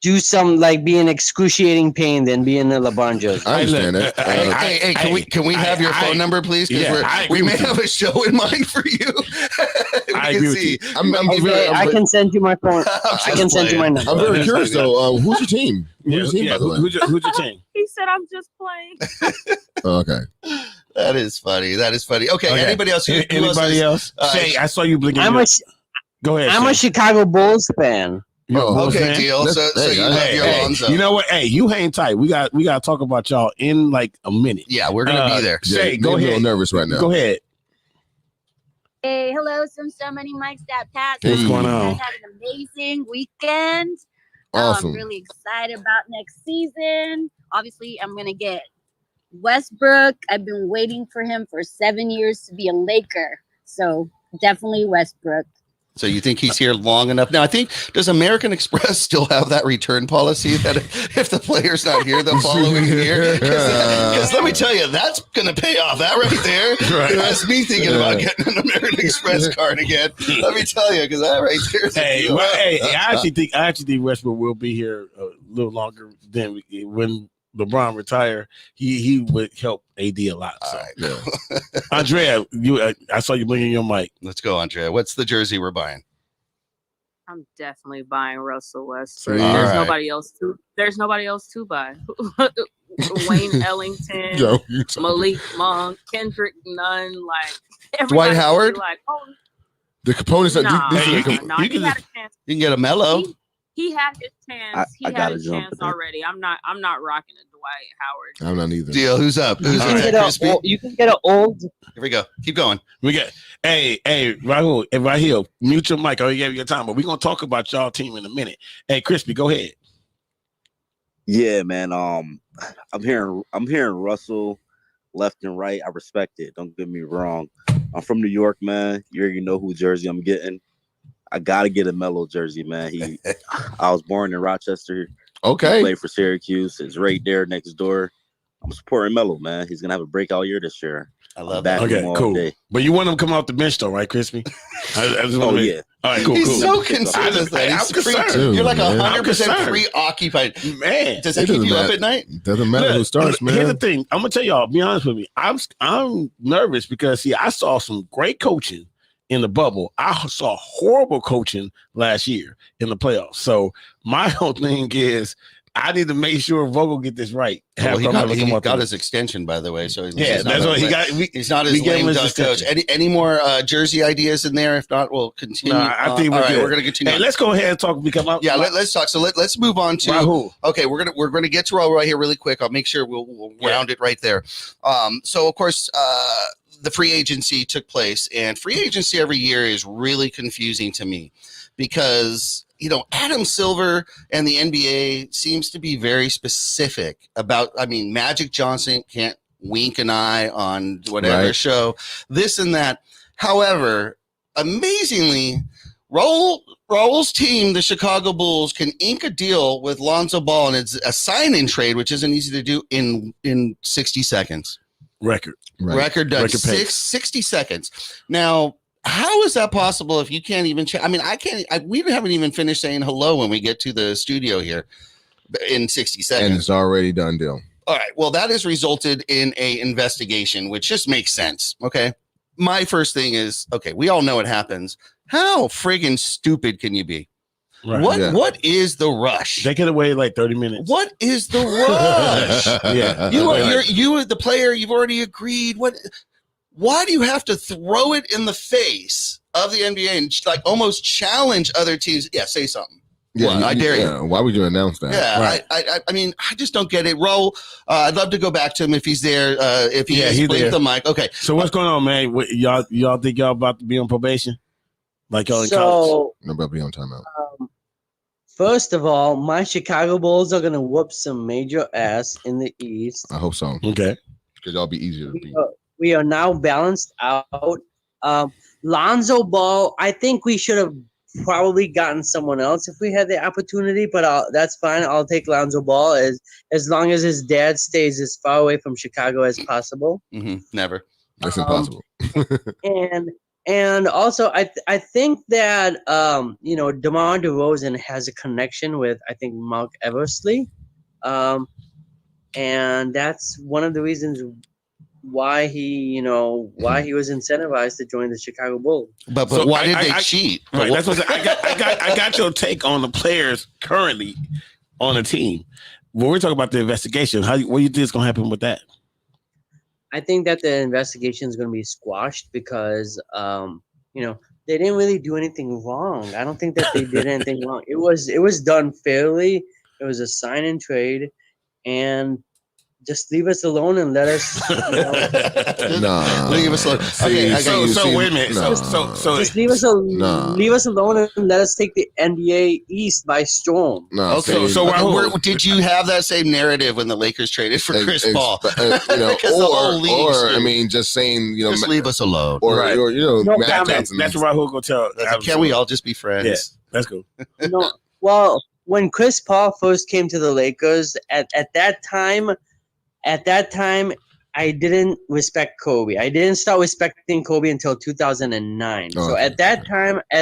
do some be in excruciating pain than be in a Lebron jersey. I understand that. Hey, can we have your phone number, please? Because we may have a show in mind for you. I agree with you. I can send you my phone. I can send you my number. I'm very curious though. Who's your team? Who's your team, by the way? Who's your team? He said, "I'm just playing." Okay. That is funny. Okay, anybody else? Anybody else? Shay, I saw you blinking. Go ahead. I'm a Chicago Bulls fan. Okay, deal. So you love your Lonzo. You know what? Hey, you hang tight. We got to talk about y'all in like a minute. Yeah, we're gonna be there. Shay, go ahead. I'm a little nervous right now. Go ahead. Hey, hello, some money, Mike, Stat Pat. What's going on? You guys had an amazing weekend. Awesome. I'm really excited about next season. Obviously, I'm gonna get Westbrook. I've been waiting for him for 7 years to be a Laker. So definitely Westbrook. So you think he's here long enough? Now, I think, does American Express still have that return policy that if the player's not here the following year? Because let me tell you, that's going to pay off. That right there, right. That's me thinking about getting an American Express card again. Let me tell you, because that right there is I actually think Westbrook will be here a little longer than when LeBron retire. He would help AD a lot. So. Right. Andrea, I saw you blinking your mic. Let's go, Andrea. What's the jersey we're buying? I'm definitely buying Russell Westbrook. There's nobody else to buy. Wayne Ellington, Malik Monk, Kendrick Nunn, like Dwight Howard. Like, the components. You can get a Melo. He had his chance. He had his chance already. I'm not rocking a Dwight Howard. I'm not either. Deal. Who's up? You can get an old. Here we go. Keep going. We got hey Rahul and Raheel. Mute your mic. I already gave you your time, but we're gonna talk about y'all team in a minute. Hey, Crispy, go ahead. Yeah, man. I'm hearing Russell left and right. I respect it. Don't get me wrong. I'm from New York, man. You already know who jersey I'm getting. I gotta get a Melo jersey, man. I was born in Rochester. Okay. He played for Syracuse. It's right there next door. I'm supporting Melo, man. He's gonna have a breakout year this year. I love that. Okay, cool. Day. But you want him to come off the bench though, right, Crispy? Oh yeah. All right, cool. He's so concerned with that. I'm concerned. You're like 100% preoccupied. Man, does that keep you up at night? Doesn't matter who starts, man. Here's the thing. I'm gonna tell y'all. Be honest with me. I'm nervous because I saw some great coaching in the bubble. I saw horrible coaching last year in the playoffs. So my whole thing is I need to make sure Vogel get this right. Well, he got his extension, by the way. So that's what he got. He's not as lame duck coach. Any more jersey ideas in there? If not, we'll continue. I think we're going to continue. Hey, let's go ahead and talk. Yeah, let's talk. So let's move on to Rahul. Okay, we're gonna get to Rahul right here really quick. I'll make sure we'll round it right there. So of course, the free agency took place, and free agency every year is really confusing to me because Adam Silver and the NBA seems to be very specific about. I mean, Magic Johnson can't wink an eye on whatever show, this and that. However, amazingly, Raul's team, the Chicago Bulls, can ink a deal with Lonzo Ball, and it's a sign-in trade, which isn't easy to do in 60 seconds. Record done. 60 seconds. Now, how is that possible if you can't even I mean, we haven't even finished saying hello when we get to the studio here in 60 seconds. And it's already done deal. All right. Well, that has resulted in a investigation, which just makes sense. Okay. My first thing is, okay, we all know it happens. How friggin' stupid can you be? Right. What is the rush? They could have waited like 30 minutes. What is the rush? Yeah. You the player, you've already agreed. Why do you have to throw it in the face of the NBA and like almost challenge other teams? Yeah, say something. Yeah, I dare you. Why would you announce that? Yeah, right. I mean, I just don't get it. Raul, I'd love to go back to him if he's there. If he has the mic. Okay. So what's going on, man? Y'all think y'all about to be on probation? Like y'all in college? No, about to be on timeout. First of all, my Chicago Bulls are gonna whoop some major ass in the East. I hope so. Okay. Because y'all be easier to beat. We are now balanced out. Lonzo Ball, I think we should have probably gotten someone else if we had the opportunity, but that's fine. I'll take Lonzo Ball as long as his dad stays as far away from Chicago as possible. Mm-hmm. Never. That's impossible. And also, I think that DeMar DeRozan has a connection with Mark Eversley, and that's one of the reasons why he was incentivized to join the Chicago Bulls. But why did they cheat? Right, that's what I got your take on the players currently on the team. When we're talking about the investigation, what do you think is going to happen with that? I think that the investigation is going to be squashed because, they didn't really do anything wrong. I don't think that they did anything wrong. It was done fairly. It was a sign and trade, and just leave us alone and let us. Nah, leave us alone. See, Okay, so wait a minute. Nah. So just leave us alone and let us take the NBA East by storm. No, Okay, so Rahul, did you have that same narrative when the Lakers traded for Chris Paul? or I mean, just saying, just leave us alone. or Right. or No Matt comment. Johnson. that's what Rahul gonna tell. Can we all just be friends? Yeah, that's cool. No, well, when Chris Paul first came to the Lakers, at that time, I didn't respect Kobe. I didn't start respecting Kobe until 2009. Oh, So okay. at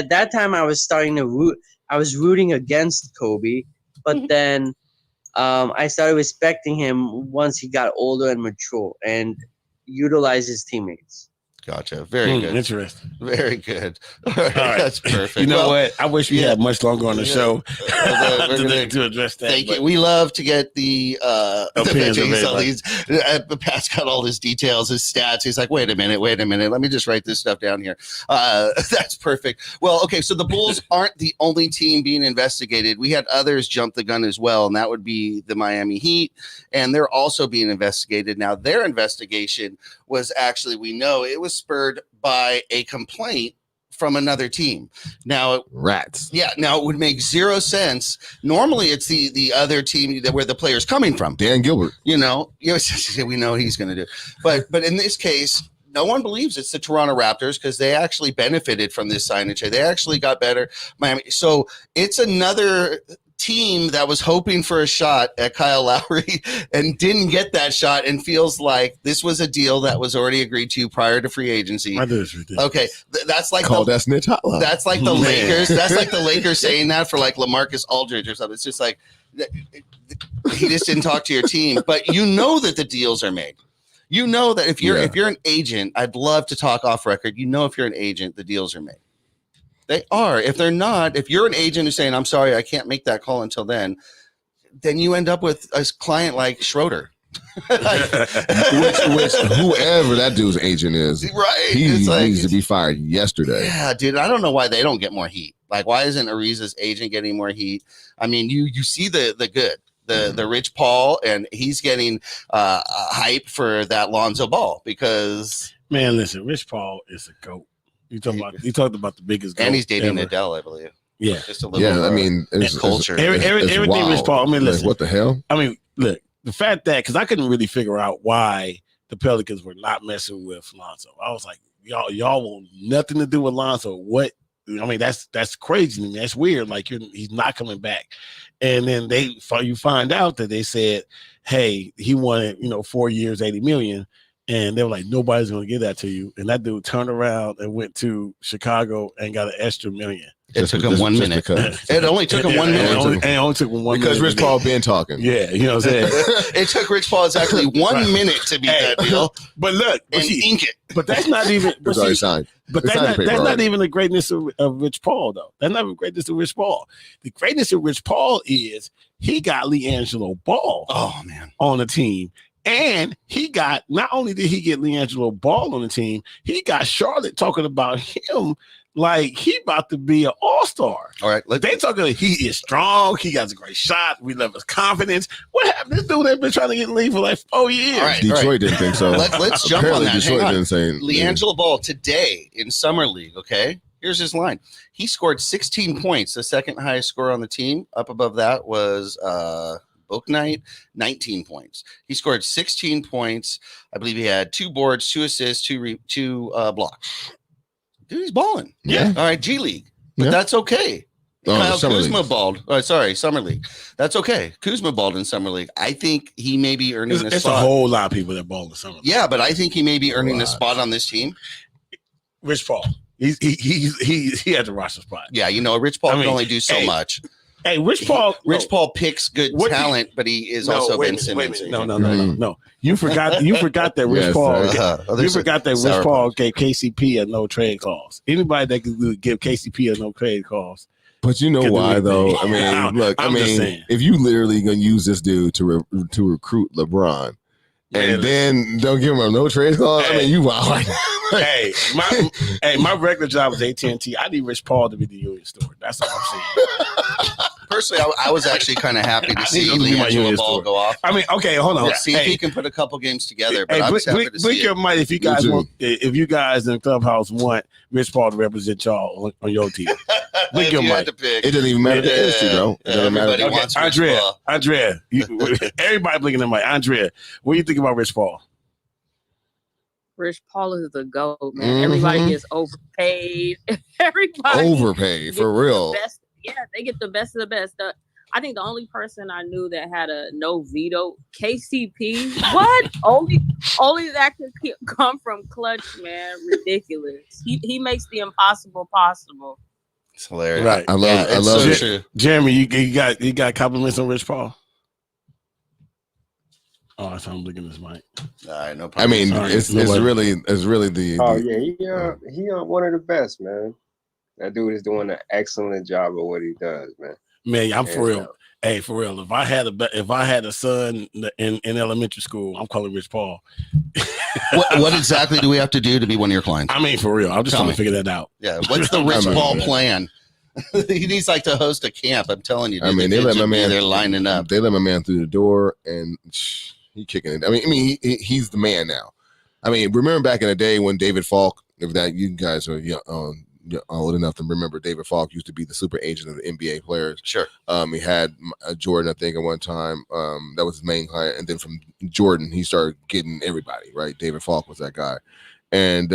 that time, I was starting to root. I was rooting against Kobe, but then I started respecting him once he got older and mature and utilized his teammates. Gotcha. Very good. Interesting. Very good. All right. That's perfect. You know Well, what? I wish we had much longer on the show we're gonna- to address that. Thank but- you. We love to get the Opinions of veggies, all everybody. these. Pat's got all his details, his stats. He's like, wait a minute. Let me just write this stuff down here. That's perfect. Well, okay. So the Bulls aren't the only team being investigated. We had others jump the gun as well, and that would be the Miami Heat, and they're also being investigated. Now, their investigation was actually, we know it was spurred by a complaint from another team. Now, Rats. yeah, now it would make zero sense. Normally, it's the other team where the player's coming from. Dan Gilbert. We know he's going to do. But in this case, no one believes it's the Toronto Raptors because they actually benefited from this signage. They actually got better. Miami. So it's another team that was hoping for a shot at Kyle Lowry and didn't get that shot and feels like this was a deal that was already agreed to prior to free agency. I do this ridiculous. Okay, that's like Call that snitch hotline. that's like the Man. Lakers. That's like the Lakers saying that for like LaMarcus Aldridge or something. It's just like he just didn't talk to your team, but you know that the deals are made. You know that if you're an agent, I'd love to talk off record. You know, if you're an agent, the deals are made. They are. If they're not, if you're an agent who's saying, I'm sorry, I can't make that call until then you end up with a client like Schroeder. which whoever that dude's agent is, Right. he It's like- needs to be fired yesterday. Yeah, dude. I don't know why they don't get more heat. Like, why isn't Ariza's agent getting more heat? I mean, you see the good, the Rich Paul, and he's getting hype for that Lonzo Ball because Man, listen, Rich Paul is a GOAT. You talked about the biggest GOAT and he's dating ever. Adele, I believe. Yeah. Just a little. Yeah, I mean, it's culture. Everything wild. Rich Paul. I mean, Like, listen. what the hell? I mean, look, the fact that because I couldn't really figure out why the Pelicans were not messing with Lonzo. I was like, y'all want nothing to do with Lonzo. What? I mean, that's crazy to me. That's weird. Like he's not coming back. And then you find out that they said, hey, he wanted 4 years, $80 million. And they were like, nobody's going to give that to you. And that dude turned around and went to Chicago and got an extra $1 million. It took him 1 minute. It only took him 1 minute. It only took him 1 minute. Because Rich Paul been talking. Yeah, you know what I'm saying? It took Rich Paul exactly 1 Right. minute to beat that deal But look, and ink it. but that's not even. It's already signed. But It's that's signed not, paper that's not already. even the greatness of Rich Paul, though. That's not the greatness of Rich Paul. The greatness of Rich Paul is he got LiAngelo Ball Oh man. on the team. And he got, not only did he get LiAngelo Ball on the team, he got Charlotte talking about him like he about to be an all-star. All right. They talking, he is strong, he got a great shot, we love his confidence. What happened? This dude has been trying to get in the league for like 4 years. All right. Detroit didn't think so. Let's jump on Apparently that. Detroit Hang on. didn't say. LiAngelo Ball today in Summer League, okay? Here's his line. He scored 16 points, the second highest score on the team. Up above that was Bouknight, 19 points. He scored 16 points. I believe he had 2 boards, 2 assists, 2 blocks. Dude, he's balling. Yeah. All right, G League. But Yeah. that's okay. Oh, Kyle Summer Kuzma League. balled. Oh, sorry, Summer League. That's okay. Kuzma balled in Summer League. I think he may be earning a It's a spot. whole lot of people that ball in summer. Yeah, but I think he may be earning a Right. spot on this team. Rich Paul. He had the roster spot. Yeah, Rich Paul I mean, can only do so hey, much. Hey, Rich Paul. Rich Paul picks good What do you- talent, but he is No, also wait a Ben minute, Simmons. No. You forgot that Rich Yes, Paul. sir. Oh, You there's a forgot that sour Rich Paul gave KCP a no trade clause. Anybody that could give KCP a no trade clause. But you know Get the why, big though? thing. I mean, look, I'm just saying. if you literally gonna use this dude to recruit LeBron, And then don't give him no trade clause. I mean, you wild. Hey, my regular job was AT&T. I need Rich Paul to be the union steward. That's all I'm saying. Personally, I was actually kind of happy to see him to be my LiAngelo union Ball steward. go off. I mean, okay, hold on. See if he can put a couple games together. But Hey, I'm just happy to blink see your it. mic if you guys want. If you guys in the clubhouse want Rich Paul to represent y'all on your team. Blink If your you had mic. to pick. It doesn't even matter the industry, bro. It Yeah, doesn't matter. everybody wants Rich Andrea, Paul. everybody blinking their mic. Andrea, what do you think about Rich Paul? Rich Paul is the GOAT, man. Mhm. Everybody gets overpaid. Everybody Overpaid gets for real. the best. Yeah, they get the best of the best. I think the only person I knew that had a no veto, KCP. What? only that could come from Clutch, man. Ridiculous. He makes the impossible possible. It's hilarious. Right. I love. I it's love so it. true. Jeremy, you got compliments on Rich Paul? Oh, I saw him looking at his mic. All right, no I problem. mean, Sorry, it's nobody- really the. Oh yeah, he one of the best, man. That dude is doing an excellent job of what he does, man. Man, I'm for Hands real. Hey, for real. If I had a son in elementary school, I'm calling Rich Paul. What exactly do we have to do to be one of your clients? I mean, for real. I'm just Tell trying me. to figure that out. Yeah, what's the Rich I mean, Paul yeah. plan? He needs like to host a camp. I'm telling you. I dude, mean, the they kids let my would be man. there lining up. They let my man through the door, and he kicking it. I mean, he's the man now. I mean, remember back in the day when David Falk, if that you guys are old enough to remember, David Falk used to be the super agent of the NBA players. Sure. He had Jordan, I think, at one time. That was his main client, and then from Jordan, he started getting everybody. Right, David Falk was that guy, and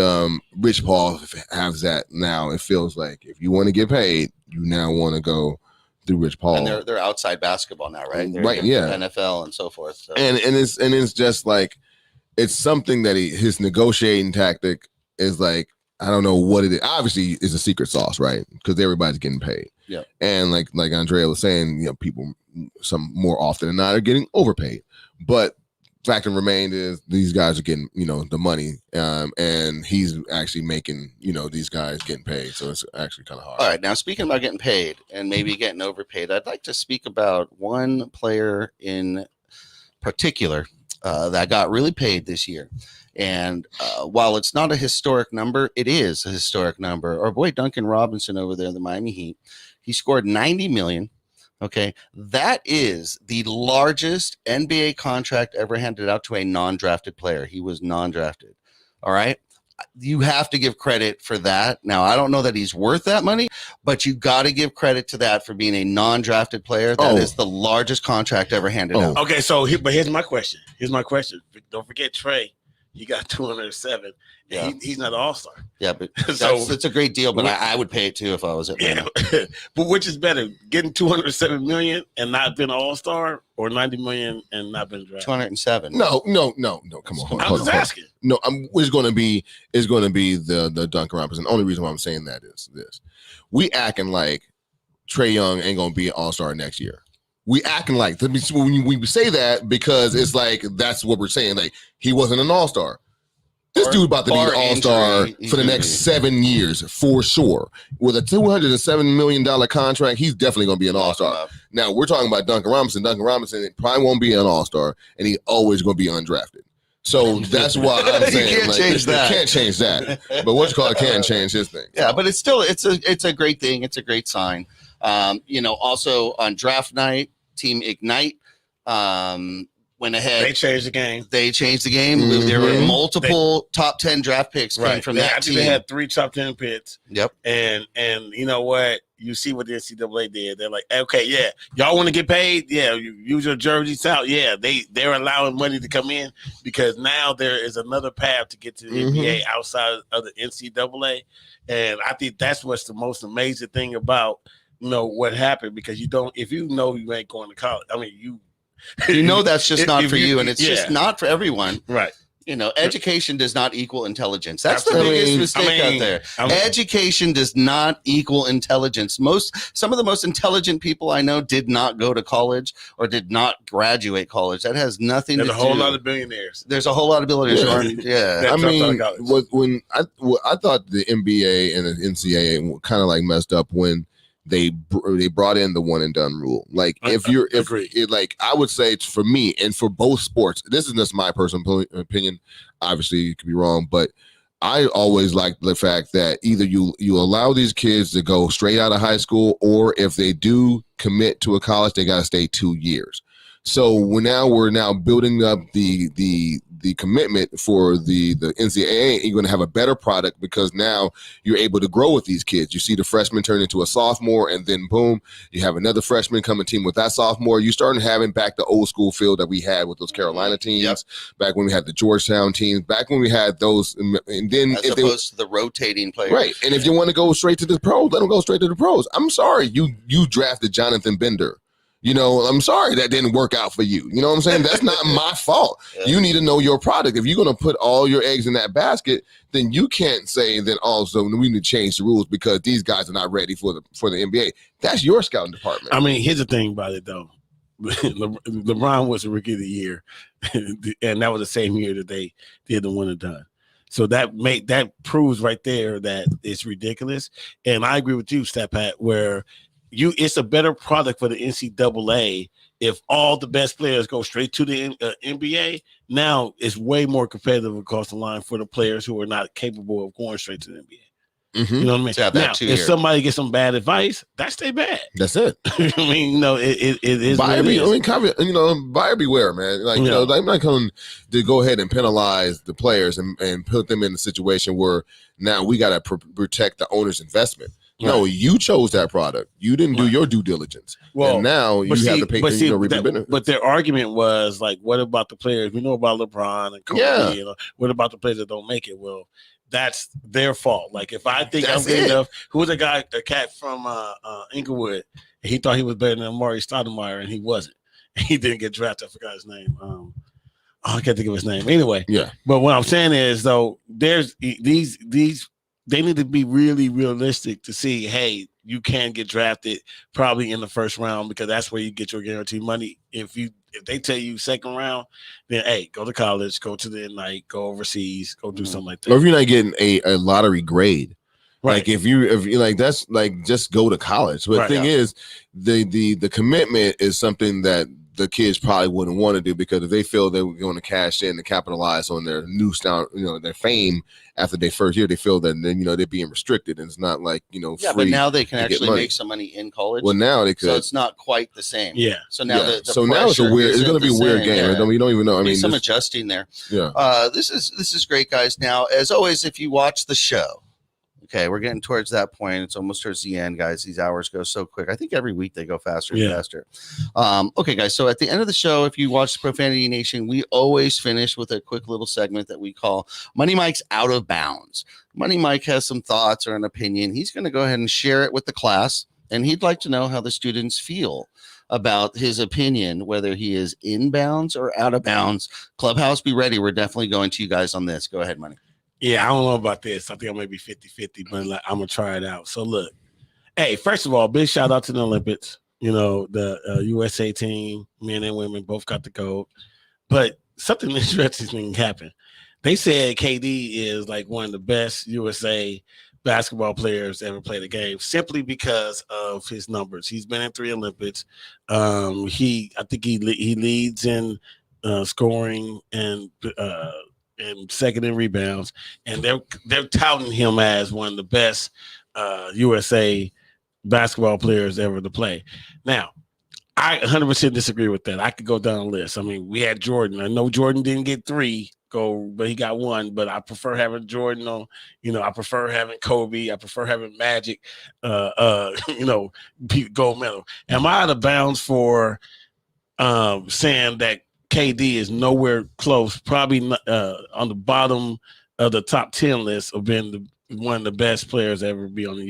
Rich Paul has that now. It feels like if you want to get paid, you now want to go through Rich Paul. And they're outside basketball now, right? They're Right, yeah. NFL and so forth. So. And it's just like it's something that his negotiating tactic is like, I don't know what it is. Obviously, it's a secret sauce, right? Because everybody's getting paid. Yeah. And like Andrea was saying, people some more often than not are getting overpaid. But fact and remain is these guys are getting the money, and he's actually making these guys getting paid. So it's actually kind of hard. All right, now speaking about getting paid and maybe getting overpaid, I'd like to speak about one player in particular that got really paid this year. And while it's not a historic number, it is a historic number. Our boy Duncan Robinson over there in the Miami Heat, he scored $90 million. Okay, that is the largest NBA contract ever handed out to a non-drafted player. He was non-drafted. All right. You have to give credit for that. Now, I don't know that he's worth that money, but you got to give credit to that for being a non-drafted player. That is the largest contract ever handed out. Okay, so but here's my question. Don't forget Trey. He got 207. Yeah. He's not an all-star. Yeah, but So- it's a great deal, but I would pay it too if I was at Yeah. Atlanta. But which is better, getting 207 million and not being an all-star, or 90 million and not being drafted? 207. No. Come on. I'm hold just on. asking. No, it's going to be the Duncan Robinson. The only reason why I'm saying that is this: we acting like Trae Young ain't going to be an all-star next year. We acting like when we say that because it's like that's what we're saying. Like he wasn't an all-star. This dude about to be an all-star for the next 7 years for sure. With a $207 million contract, he's definitely going to be an all-star. Now we're talking about Duncan Robinson. Duncan Robinson probably won't be an all-star, and he's always going to be undrafted. So that's why I'm saying You can't change that. Can't change that. But what you call it can change his thing. Yeah, but it's still it's a great thing. It's a great sign. Also on draft night, Team Ignite went ahead. They changed the game. Mm-hmm. There were multiple top 10 draft picks came from I that think team. they had 3 top 10 picks. Yep. And you know what? You see what the NCAA did. They're like, okay, yeah, y'all want to get paid? Yeah, you use your jerseys out. Yeah, they're allowing money to come in because now there is another path to get to the NBA outside of the NCAA. And I think that's what's the most amazing thing about what happened, because if you ain't going to college, I mean you that's just not for you, and it's just yeah. not for everyone. Right. Education does not equal intelligence. That's Absolutely. the biggest mistake out there. Education does not equal intelligence. Some of the most intelligent people I know did not go to college or did not graduate college. That has nothing There's to a do. whole lot of billionaires. There's a whole lot of billionaires. Yeah. I mean, when I thought the NBA and the NCAA kind of like messed up when they brought in the one and done rule. Like like I would say it's for me and for both sports. This is just my personal opinion. Obviously, you could be wrong, but I always like the fact that either you allow these kids to go straight out of high school, or if they do commit to a college, they got to stay 2 years. So we're now building up the commitment for the NCAA. You're going to have a better product because now you're able to grow with these kids. You see the freshman turn into a sophomore, and then boom, you have another freshman come and team with that sophomore. You starting having back the old school feel that we had with those Carolina teams, back when we had the Georgetown teams, back when we had those, and then as opposed to the rotating players. Right, and if you want to go straight to the pros, let them go straight to the pros. I'm sorry, you drafted Jonathan Bender. You know, I'm sorry that didn't work out for you. You know what I'm saying? That's not my fault. You need to know your product. If you're going to put all your eggs in that basket, then you can't say that also we need to change the rules because these guys are not ready for the NBA. That's your scouting department. I mean, here's the thing about it, though. LeBron was a rookie of the year, and that was the same year that they did the one and done. So that proves right there that it's ridiculous. And I agree with you, Stat Pat, where it's a better product for the NCAA if all the best players go straight to the NBA. Now it's way more competitive across the line for the players who are not capable of going straight to the NBA. Mm-hmm. You know what I mean? Now, if somebody gets some bad advice, that's their bad. That's it. I mean, you know, it is. Buyer beware, man. Like, you know, I'm not going to go ahead and penalize the players and put them in a situation where now we got to protect the owner's investment. Right. No, you chose that product. You didn't do your due diligence. Well, and now you have to pay. But their argument was like, what about the players? We know about LeBron and Kobe. Yeah. You know, what about the players that don't make it? Well, that's their fault. Like if I think I'm good enough, who was a cat from Inglewood? He thought he was better than Amari Stoudemire, and he wasn't. He didn't get drafted. I forgot his name. I can't think of his name. Anyway, yeah. But what I'm saying is, though, there's these. They need to be really realistic to see, hey, you can get drafted probably in the first round because that's where you get your guaranteed money. If they tell you second round, then hey, go to college, go to the Ignite, go overseas, go do something like that. Or if you're not getting a lottery grade, right? Like if you like, that's like just go to college. But the thing is, the commitment is something that the kids probably wouldn't want to do because if they feel they were going to cash in and capitalize on their new style, you know, their fame after their first year, they feel that then, you know, they're being restricted and it's not like, you know, free. But now they can actually make some money in college. Well, now they could. So it's not quite the same. Yeah. So now now it's it's going to be a weird game. Yeah. You don't even know. I mean, some adjusting there. Yeah. This is great, guys. Now, as always, if you watch the show. Okay, we're getting towards that point. It's almost towards the end, guys. These hours go so quick. I think every week they go faster and faster. Okay, guys. So at the end of the show, if you watch Profanity Nation, we always finish with a quick little segment that we call Money Mike's Out of Bounds. Money Mike has some thoughts or an opinion. He's going to go ahead and share it with the class, and he'd like to know how the students feel about his opinion, whether he is in bounds or out of bounds. Clubhouse, be ready. We're definitely going to you guys on this. Go ahead, Money. Yeah, I don't know about this. I think I may be 50-50, but like, I'm going to try it out. So, look, hey, first of all, big shout out to the Olympics. You know, the USA team, men and women, both got the gold. But something interesting happened. They said KD is like one of the best USA basketball players ever played a game simply because of his numbers. He's been in 3 Olympics. I think he leads in scoring and second in rebounds, and they're touting him as one of the best USA basketball players ever to play. Now, I 100% disagree with that. I could go down a list. I mean, we had Jordan. I know Jordan didn't get 3 gold, but he got 1. But I prefer having Jordan on. You know, I prefer having Kobe. I prefer having Magic. You know, gold medal. Am I out of bounds for saying that KD is nowhere close, probably on the bottom of the top 10 list of being one of the best players ever be on the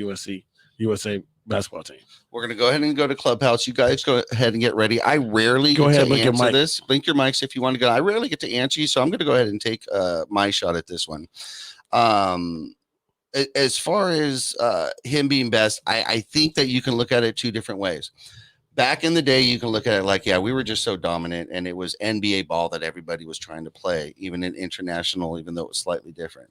USA basketball team? We're going to go ahead and go to Clubhouse. You guys go ahead and get ready. I rarely get to answer this. Blink your mics if you want to go. I rarely get to answer you, so I'm going to go ahead and take my shot at this one. As far as him being best, I think that you can look at it 2 different ways. Back in the day, you can look at it like, yeah, we were just so dominant, and it was NBA ball that everybody was trying to play, even in international, even though it was slightly different.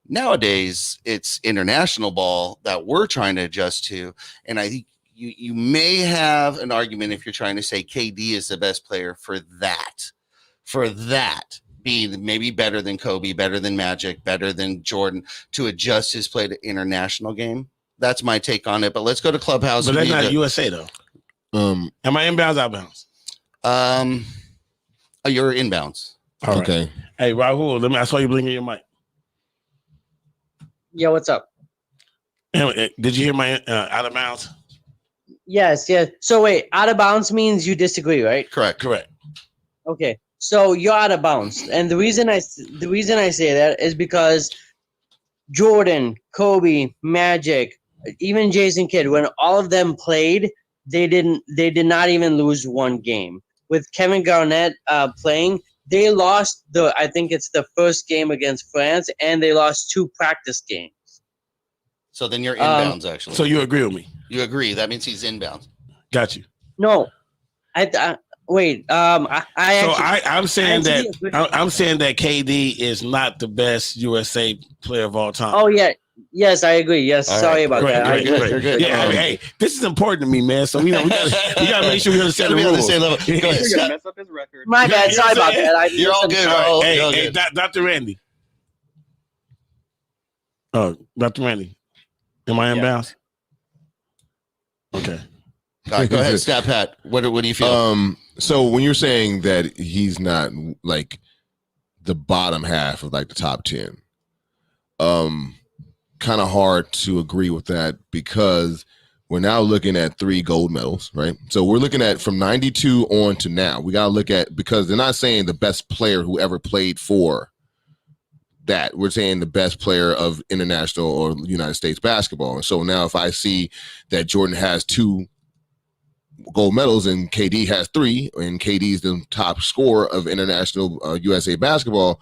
Nowadays, it's international ball that we're trying to adjust to, and I think you may have an argument if you're trying to say KD is the best player for that being maybe better than Kobe, better than Magic, better than Jordan, to adjust his play to international game. That's my take on it. But let's go to Clubhouse. But that's not USA though. Am I inbounds, outbounds? You're inbounds. All right. Okay. Hey, Rahul, I saw you blinking your mic. Yeah, what's up? Did you hear my out of bounds? Yes. So wait, out of bounds means you disagree, right? Correct. Okay. So you're out of bounds, and the reason I say that is because Jordan, Kobe, Magic, even Jason Kidd, when all of them played, they did not even lose one game. With Kevin Garnett playing, they lost I think it's the first game against France, and they lost 2 practice games. So then you're inbounds, actually. So you agree with me? You agree? That means he's inbounds. Got you. No, wait. I'm saying that KD is not the best USA player of all time. Oh yeah. Yes, I agree. Yes, All sorry right. about that. You're good. Yeah, I mean, hey, this is important to me, man. So we gotta make sure we understand the Be on the rules. same level. Go ahead, Scott. Mess up his record. My bad. You know Sorry what I'm about that. You're all good. Raul. Hey, You're all hey, good. Dr. Randy. Oh, Dr. Randy. Am I inbounds? Okay. All right, go ahead, Scott Pat. What do you feel? So when you're saying that he's not like the bottom half of like the top 10, kind of hard to agree with that because we're now looking at 3 gold medals, right? So we're looking at from 92 on to now. We got to look at, because they're not saying the best player who ever played for that. We're saying the best player of international or United States basketball. And so now if I see that Jordan has 2 gold medals and KD has 3, and KD is the top scorer of international USA basketball,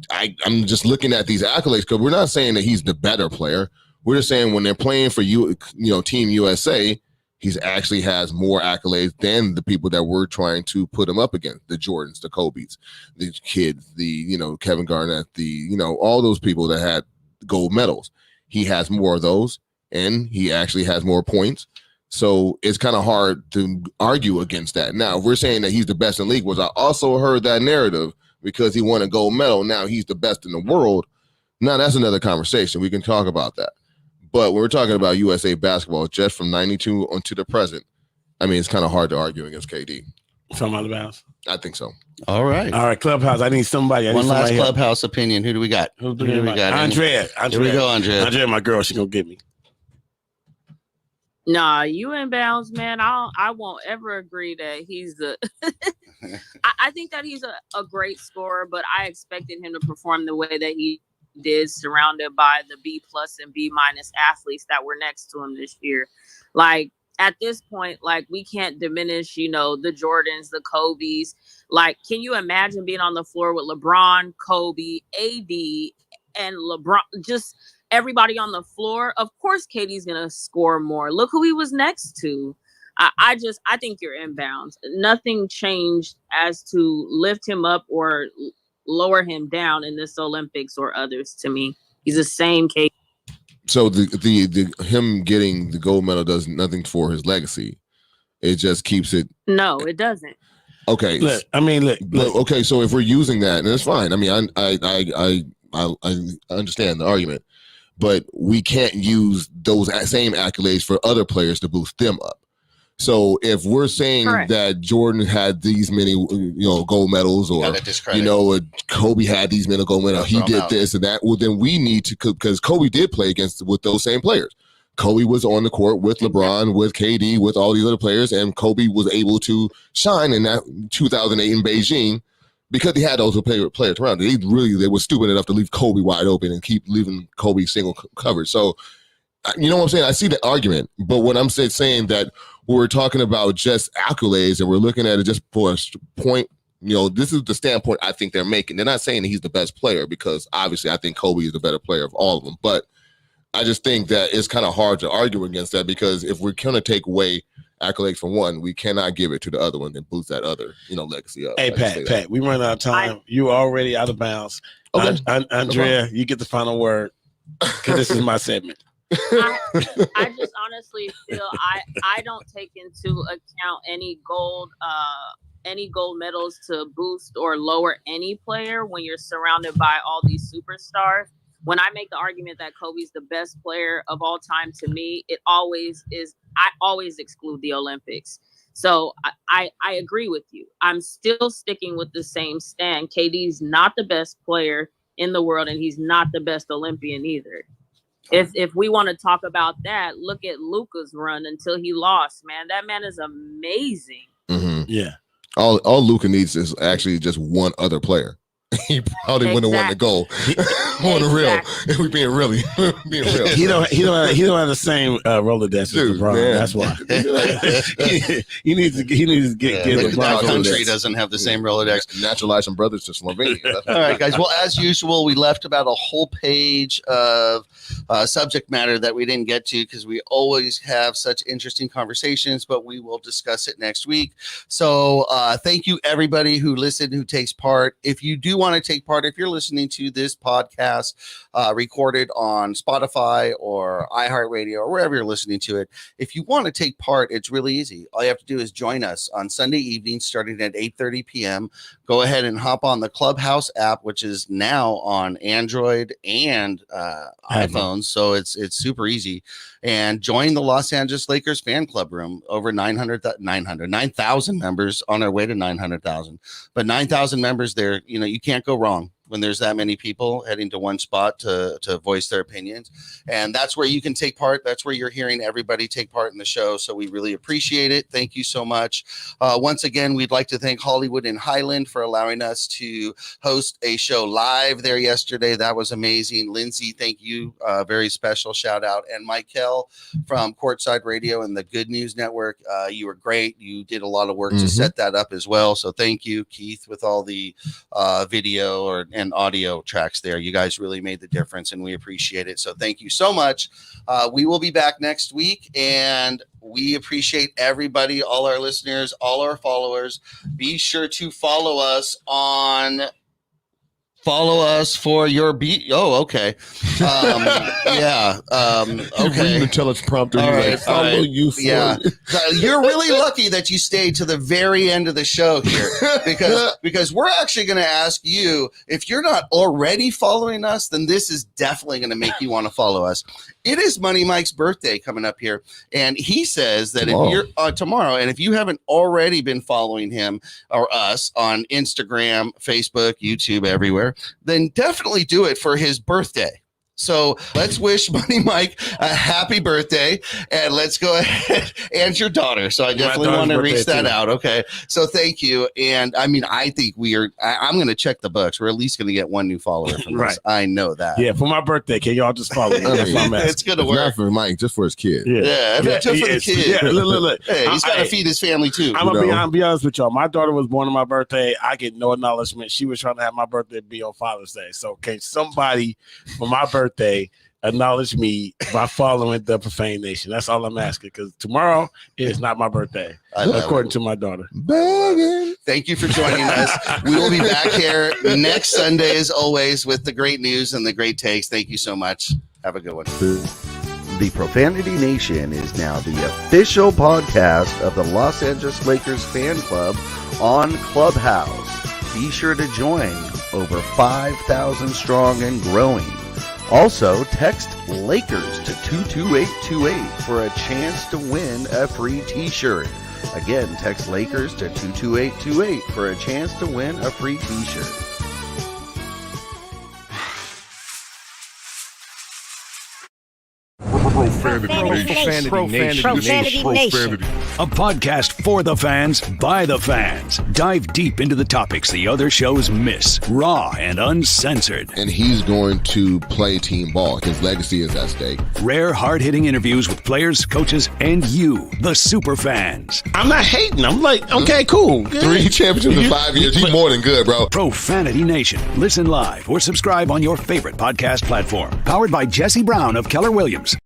I'm just looking at these accolades because we're not saying that he's the better player. We're just saying when they're playing for Team USA, he's actually has more accolades than the people that we're trying to put him up against, the Jordans, the Kobes, the kids, the Kevin Garnett, all those people that had gold medals. He has more of those, and he actually has more points. So it's kind of hard to argue against that. Now, if we're saying that he's the best in the league, was I also heard that narrative because he won a gold medal. Now he's the best in the world. Now that's another conversation. We can talk about that. But when we're talking about USA basketball, just from 92 on to the present, I mean, it's kind of hard to argue against KD. From out of bounds? I think so. All right. Clubhouse. I need somebody. One last Clubhouse opinion. Who do we got? Who do we got? Andrea. Here we go, Andrea. Andrea, my girl, she gonna get me. Nah, you inbounds, man. I won't ever agree that he's the. I think that he's a great scorer, but I expected him to perform the way that he did, surrounded by the B+ and B- athletes that were next to him this year. Like at this point, like we can't diminish, the Jordans, the Kobes. Like, can you imagine being on the floor with LeBron, Kobe, AD, and LeBron? Just everybody on the floor. Of course, KD's gonna score more. Look who he was next to. I think you're inbounds. Nothing changed as to lift him up or lower him down in this Olympics or others. To me, he's the same KD. So the him getting the gold medal does nothing for his legacy. It just keeps it. No, it doesn't. Okay. Look. Okay, so if we're using that, and it's fine. I mean, I understand the argument, but we can't use those same accolades for other players to boost them up. So if we're saying Correct. that Jordan had these many, gold medals, or Kobe had these many gold medals, he did this and that. Well, then we need to, because Kobe did play with those same players. Kobe was on the court with LeBron, with KD, with all these other players, and Kobe was able to shine in that 2008 in Beijing because he had those players around. They were stupid enough to leave Kobe wide open and keep leaving Kobe single covered. So, you know what I'm saying? I see the argument, but what I'm saying that we're talking about just accolades and we're looking at it just for a point. This is the standpoint I think they're making. They're not saying that he's the best player, because obviously I think Kobe is the better player of all of them. But I just think that it's kind of hard to argue against that, because if we're going to take away accolades from one, we cannot give it to the other one and boost that other, legacy up. Hey, Pat, we run out of time. You already out of bounds. Okay. Andrea, you get the final word, because this is my segment. I just honestly feel I don't take into account any gold medals to boost or lower any player when you're surrounded by all these superstars. When I make the argument that Kobe's the best player of all time, to me, it always is. I always exclude the Olympics. So I agree with you. I'm still sticking with the same stand. KD's not the best player in the world, and he's not the best Olympian either. If we want to talk about that, look at Luka's run until he lost, man. That man is amazing. Mm-hmm. Yeah. All Luka needs is actually just one other player. He probably wouldn't have won the goal. On the real, if we being really being real. He don't have the same Rolodex as LeBron. Man. That's why. he needs to get That LeBron country Rolodex. doesn't have the same Rolodex. Naturalize some brothers to Slovenia. All right, guys. Well, as usual, we left about a whole page of subject matter that we didn't get to because we always have such interesting conversations, but we will discuss it next week. So thank you, everybody who listened, who takes part. If you do want to take part, if you're listening to this podcast recorded on Spotify or iHeartRadio or wherever you're listening to it, if you want to take part, it's really easy. All you have to do is join us on Sunday evening starting at 8:30 p.m. Go ahead and hop on the Clubhouse app, which is now on Android and iPhones, so it's super easy. And join the Los Angeles Lakers fan club room. Over 9,000 members, on our way to 900,000. But 9,000 members there, you can't go wrong when there's that many people heading to one spot to voice their opinions. And that's where you can take part. That's where you're hearing everybody take part in the show. So we really appreciate it. Thank you so much. Once again, we'd like to thank Hollywood and Highland for allowing us to host a show live there yesterday. That was amazing. Lindsay, thank you. Very special shout out. And Michael from Courtside Radio and the Good News Network. You were great. You did a lot of work to set that up as well. So thank you, Keith, with all the video and audio tracks there. You guys really made the difference and we appreciate it. So thank you so much. We will be back next week and we appreciate everybody, all our listeners, all our followers. Be sure to follow us for your beat. Oh, okay. Yeah. Okay. Read the teleprompter. All right. Follow you. Yeah. You're really lucky that you stayed to the very end of the show here because we're actually going to ask you, if you're not already following us, then this is definitely going to make you want to follow us. It is Money Mike's birthday coming up here. And he says that if you're tomorrow, and if you haven't already been following him or us on Instagram, Facebook, YouTube, everywhere, then definitely do it for his birthday. So let's wish Money Mike a happy birthday, and let's go ahead and your daughter. So I definitely want to reach that out. Okay. So thank you. And I mean, I think I'm going to check the books. We're at least going to get one new follower from this. I know that. Yeah. For my birthday, can y'all just follow me? That's what I'm asking. It's going to work. Not for Mike, just for his kid. Yeah. Just for the kid. Yeah, look. Hey, he's got to feed his family too. I'm going to be honest with y'all. My daughter was born on my birthday. I get no acknowledgement. She was trying to have my birthday be on Father's Day. So can somebody for my birthday acknowledge me by following the Profane Nation? That's all I'm asking, because tomorrow is not my birthday, according to my daughter. Thank you for joining us. We will be back here next Sunday, as always, with the great news and the great takes. Thank you so much. Have a good one. The Profanity Nation is now the official podcast of the Los Angeles Lakers fan club on Clubhouse. Be sure to join. Over 5,000 strong and growing. Also, text Lakers to 22828 for a chance to win a free t-shirt. Again, text Lakers to 22828 for a chance to win a free t-shirt. Profanity Nation. A podcast for the fans, by the fans. Dive deep into the topics the other shows miss. Raw and uncensored. And he's going to play team ball. His legacy is at stake. Rare, hard-hitting interviews with players, coaches, and you, the super fans. I'm not hating. I'm like, okay, cool. Good. 3 championships in 5 years. He's more than good, bro. Profanity Nation. Listen live or subscribe on your favorite podcast platform. Powered by Jesse Brown of Keller Williams.